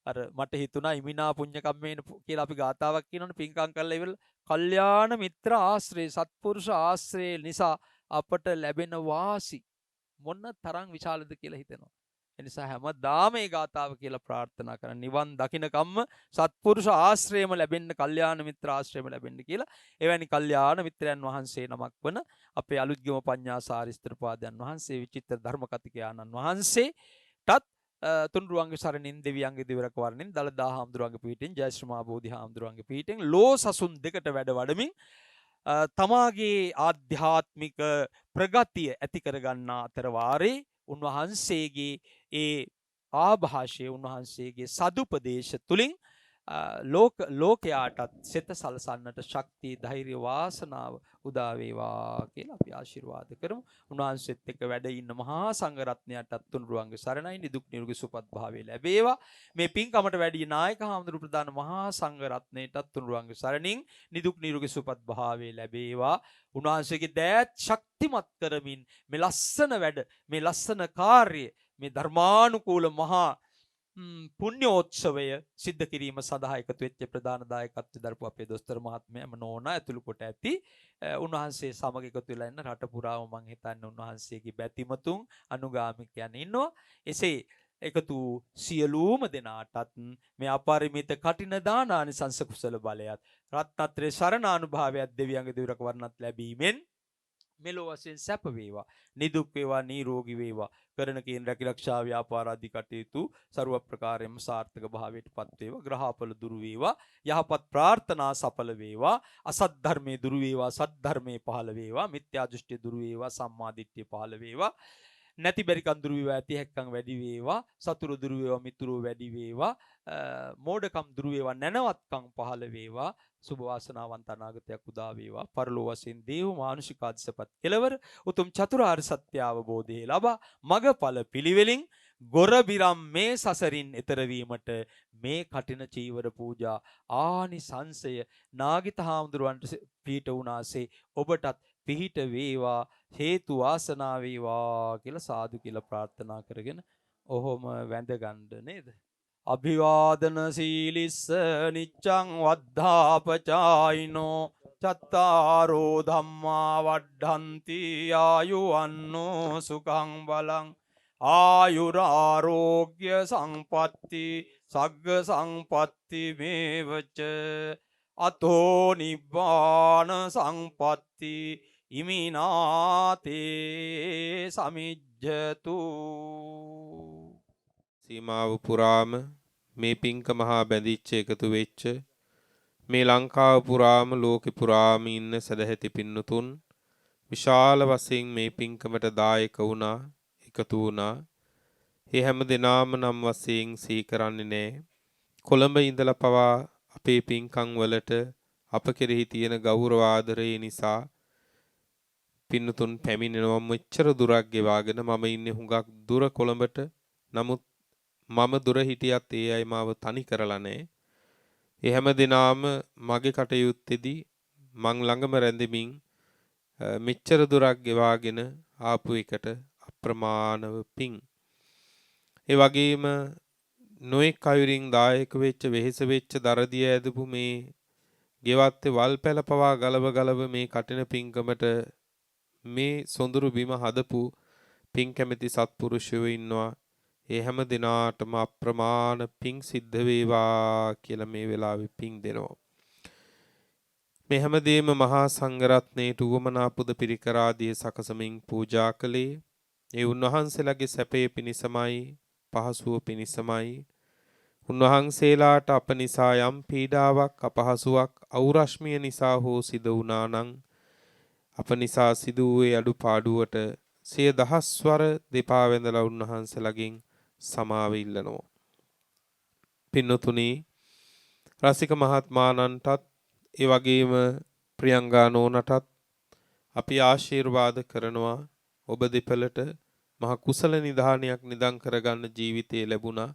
D: අර මට හිතුණා ඉමිනා පුඤ්ඤ කම්මේන කියලා අපි ගාතාවක් කියනවනේ පින්කම් කරලා ඉවරලා කල්යාණ මිත්‍ර ආශ්‍රේ සත්පුරුෂ ආශ්‍රේ නිසා අපට ලැබෙන වාසි මොන තරම් විශාලද කියලා හිතෙනවා. එනිසා හැමදාම මේ ගාථාව කියලා ප්‍රාර්ථනා කරන්න. නිවන් දකින්නකම්ම සත්පුරුෂ ආශ්‍රයම ලැබෙන්න, කල්යාණ මිත්‍ර ආශ්‍රයම ලැබෙන්න කියලා එවැනි කල්යාණ මිත්‍රයන් වහන්සේ නමක් වන අපේ අලුත්ගම පඤ්ඤාසාරිස්තර පාදයන් වහන්සේ, විචිත්‍ර ධර්ම කතිකයාණන් වහන්සේටත් තුන්රුවන්ගේ සරණින්, දෙවියන්ගේ දිවරක වරණින්, දලදා හාමුදුරුවන්ගේ පීඨෙන්, ජයශ්‍රී බෝධි හාමුදුරුවන්ගේ පීඨෙන් ලෝ සසුන් දෙකට වැඩ වඩමින් තමාගේ ආධ්‍යාත්මික ප්‍රගතිය ඇති කරගන්නා අතර වාරේ උන්වහන්සේගේ ඒ ආභාෂය, උන්වහන්සේගේ සදුපදේශ තුලින් ලෝකයාටත් සෙත සලසන්නට ශක්තිය, ධෛර්ය, වාසනාව උදා වේවා කියලා අපි ආශිර්වාද කරමු. උන්වහන්සේත් එක්ක වැඩ ඉන්න මහා සංඝ රත්නයටත් තුන්රුවන්ගේ සරණයි, නිදුක් නිරෝගී සුවපත් භාවය ලැබේවා. මේ පින්කමට වැඩි නායක හාමුදුරු ප්‍රදාන මහා සංඝ රත්නයටත් තුන්රුවන්ගේ සරණින් නිදුක් නිරෝගී සුවපත් භාවය ලැබේවා. උන්වහන්සේගේ දෑත් ශක්තිමත් කරමින් මේ ලස්සන වැඩ, මේ ලස්සන කාර්ය, මේ ධර්මානුකූල මහා පුණ්‍යෝත්සවය සිද්ධ කිරීම සඳහා එකතු වෙච්ච ප්‍රධාන දායකත්වය දරපු අපේ දොස්තර මහත්මයාම නෝනා ඇතුළු කොට ඇති. උන්වහන්සේ සමග එකතු වෙලා ඉන්න රට පුරාම මං හිතන්නේ උන්වහන්සේගේ බැතිමතුන්, අනුගාමිකයන් ඉන්නවා. එසේ එකතු සියලුම දෙනාටත් මේ අපරිමිත කටින දානානිසංස කුසල බලයත්, රත්නත්‍රේ සරණානුභාවයත්, දෙවියන්ගේ දිවරක වරණත් ලැබීමෙන් මෙලොව වශයෙන් සැප වේවා, නිදුක් වේවා, නිරෝගී වේවා. කරන කේන් රැකිරක්ෂා ව්‍යාපාර ආදී කටයුතු ਸਰව ප්‍රකාරයෙන්ම සාර්ථක භාවයටපත් වේවා. ග්‍රහපල දුරු වේවා, යහපත් ප්‍රාර්ථනා සඵල වේවා. අසත් ධර්මයේ දුරු වේවා, සත් ධර්මයේ පහළ වේවා. මිත්‍යා දෘෂ්ටිය දුරු වේවා, සම්මා දිට්ඨිය පහළ වේවා. නැති බැරිකම් දුරු වේවා, ඇති හැක්කම් වැඩි වේවා. සතුරු දුරු වේවා, මිතුරු වැඩි වේවා. මෝඩකම් දුරු වේවා, නැනවත්කම් පහළ වේවා. සුබ වාසනාවන්ත අනාගතයක් උදා වේවා. පරලෝ වශයෙන් දේව මානුෂික ආදිසපත් කෙලවර උතුම් චතුරාර්ය සත්‍ය අවබෝධය ලබා මගඵල පිළිවෙලින් ගොරබිරම් මේ සසරින් එතර වීමට මේ කටින චීවර පූජා ආනිසංසය නාගිත හාමුදුරුවන්ට පිහිට වුණාසේ ඔබටත් පිහිට වේවා, හේතු වාසනා වේවා කියලා සාදු කියලා ප්‍රාර්ථනා කරගෙන ඔහොම වැඳගන්න නේද? අභිවාදන සීලිස්ස නිච්ඡං වද්ධාපචායිනෝ චත්තාරෝ ධම්මා වඩ්ඩಂತಿ ආයුවන්නෝ සුඛං බලං ආයුරාෝග්‍ය සම්පatti සග්ග සම්පatti මේවච අතෝ නිබ්බාන සම්පatti ඉමිනාතේ සමිජ්ජතු.
C: සීමාව පුරාම මේ පින්ක මහා බැඳිච්ච එකතු වෙච්ච මේ ලංකාව පුරාම ලෝකෙ පුරාම ඉන්න සදැහැති පින්නතුන් විශාල වශයෙන් මේ පින්කමට දායක වුණා, එකතු වුණා. ඒ හැම දිනාම නම් වශයෙන් සිහි කරන්නේ නැහැ. කොළඹ ඉඳලා පවා අපේ පින්කම් වලට අප කෙරෙහි තියෙන ගෞරව ආදරය නිසා පින්නතුන් පැමිණෙනවා. මෙච්චර දුරක් ගෙවාගෙන මම ඉන්නේ හුඟක් දුර කොළඹට. නමුත් මම දුර හිටියත් ඒ අය මාව තනි කරලා නැහැ. ඒ හැම දිනාම මගේ කටයුත්තේදී මං ළඟම රැඳෙමින් මෙච්චර දුරක් ගෙවාගෙන ආපු එකට අප්‍රමාණව පිං. ඒ වගේම නොඑක් අයුරින් දායක වෙච්ච, වෙහෙස වෙච්ච, දරදිය ඇදපු මේ ගෙවත්තේ වල් පැල පවා ගලව මේ කටින පිංකමට මේ සොඳුරු බිම හදපු පිං කැමැති සත්පුරුෂයෝ ඉන්නවා. ඒ හැම දිනාටම අප්‍රමාණ පිං සිද්ධ වේවා කියලා මේ වෙලාවේ පිං දෙනවා. මේ හැමදේම මහා සංඝරත්නයට උවමනා පුද පිරිකර ආදී සකසමින් පූජා කළේ ඒ උන්වහන්සේලාගේ සැපේ පිණිසමයි, පහසුව පිණිසමයි. උන්වහන්සේලාට අප නිසා යම් පීඩාවක්, අපහසුවක්, අවුරශ්මිය නිසා හෝ සිදු වුණා නම් අප නිසා සිදු වූ අඩුපාඩුවට 100,000 වර දෙපා වැඳලා උන්වහන්සේලාගෙන් සමාව ඉල්ලනවා. පින්නතුනි, රසික මහත්මාණන්ටත් ඒ වගේම ප්‍රියංගා නෝනටත් අපි ආශිර්වාද කරනවා. ඔබ දෙපළට මහ කුසල නිධානයක් නිදන් කරගන්න ජීවිතේ ලැබුණා.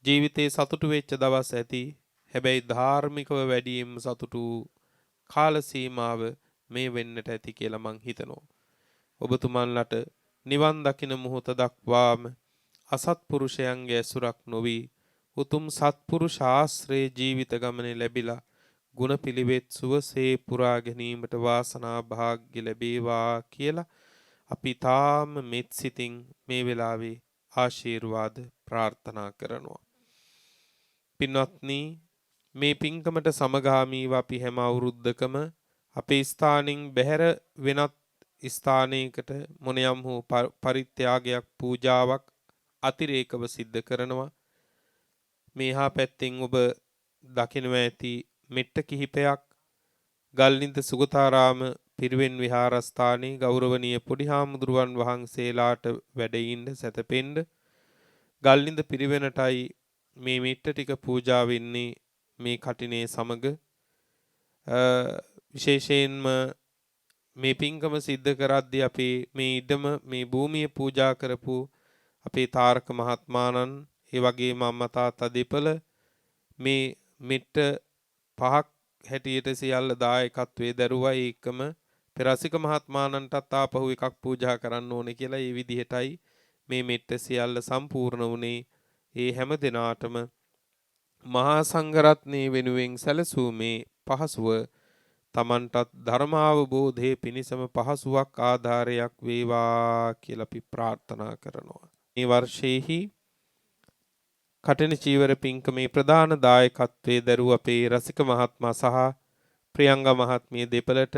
C: ජීවිතේ සතුටු වෙච්ච දවස් ඇති. හැබැයි ධාර්මිකව වැඩිම සතුටු කාල සීමාව මේ වෙන්නට ඇති කියලා මං හිතනවා. ඔබතුමන්ලට නිවන් දකින මොහොත දක්වාම අසත්පුරුෂයන්ගේ ඇසුරක් නොවි උතුම් සත්පුරුෂ ආශ්‍රේ ජීවිත ගමනේ ලැබිලා ගුණ පිළිවෙත් සුවසේ පුරා ගැනීමට වාසනා භාග්‍ය ලැබේවා කියලා අපි තාම මෙත් සිතින් මේ වෙලාවේ ආශිර්වාද ප්‍රාර්ථනා කරනවා. පින්වත්නි, මේ පින්කමට සමගාමීව අපි හැම අවුරුද්දකම අපේ ස්ථානින් බැහැර වෙනත් ස්ථානයකට මොනියම් හෝ පරිත්‍යාගයක් පූජාවක් අතිරේකව සිද්ධ කරනවා. මේහා පැත්තෙන් ඔබ දකිනවා ඇති මෙට්ට කිහිපයක් ගල්නින්ද සුගතාරාම පිරිවෙන් විහාරස්ථානයේ ගෞරවනීය පොඩි හාමුදුරුවන් වහන්සේලාට වැඩ ඉන්න සැතපෙන්න ගල්නින්ද පිරිවෙනටයි මේ මෙට්ට ටික පූජා වෙන්නේ මේ කටිනේ සමග. විශේෂයෙන්ම මේ පින්කම සිද්ධ කරද්දී අපේ මේ ඉඩම මේ භූමිය පූජා කරපු අපේ තාරක මහත්මාණන්, ඒ වගේම අම්මා තාත්තා දෙපළ මේ මෙට්ට පහක් හැටියට සියල්ල දායකත්වයේ දරුවා. ඒකම පෙරසික මහත්මාණන්ටත් ආපහු එකක් පූජා කරන්න ඕනේ කියලා ඒ විදිහටයි මේ මෙට්ට සියල්ල සම්පූර්ණ වුණේ. ඒ හැම දිනාටම මහා සංඝරත්නයේ වෙනුවෙන් සැලසූ මේ පහසුව තමන්ටත් ධර්මාවබෝධයේ පිණිසම පහසුවක් ආධාරයක් වේවා කියලා අපි ප්‍රාර්ථනා කරනවා. මේ වර්ෂයේහි කටන චීවර පින්කමේ ප්‍රධාන දායකත්වයේ දරූ අපේ රසික මහත්මයා සහ ප්‍රියංගා මහත්මිය දෙපළට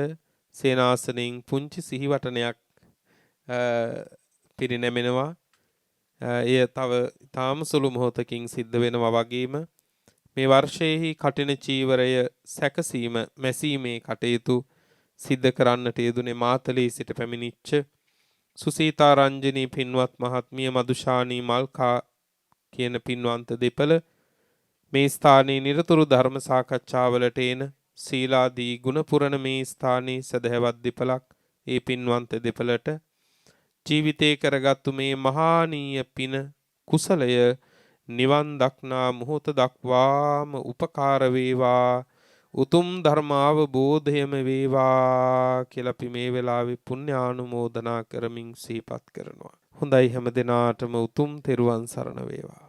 C: සේනාසනෙන් පුංචි සිහිවටනයක් පිරිනැමෙනවා. එය තව තාම සුළු මොහොතකින් සිද්ධ වෙනවා වගේම මේ වර්ෂයේහි කටින චීවරය සැකසීම මැසීමේ කටයුතු සිද්ධ කරන්නට යෙදුනේ මාතලේ සිට පැමිණිච්ච සුසීතා රංජනී පින්වත් මහත්මිය, මදුෂානී මල්කා කියන පින්වන්ත දෙපළ මේ ස්ථානයේ නිරතුරු ධර්ම සාකච්ඡාවලට එන සීලාදී ගුණ පුරණ මේ ස්ථානයේ සදහැවත් දෙපළක් ඒ පින්වන්ත දෙපළට ජීවිතේ කරගත්තු මේ මහානීය පින කුසලය නිවන් දක්නා මොහොත දක්වාම උපකාර වේවා, උතුම් ධර්මාවබෝධයම වේවා කියලා අපි මේ වෙලාවේ පුණ්‍යානුමෝදනා කරමින් සිහිපත් කරනවා. හොඳයි, හැම දිනාටම උතුම් තෙරුවන් සරණ වේවා.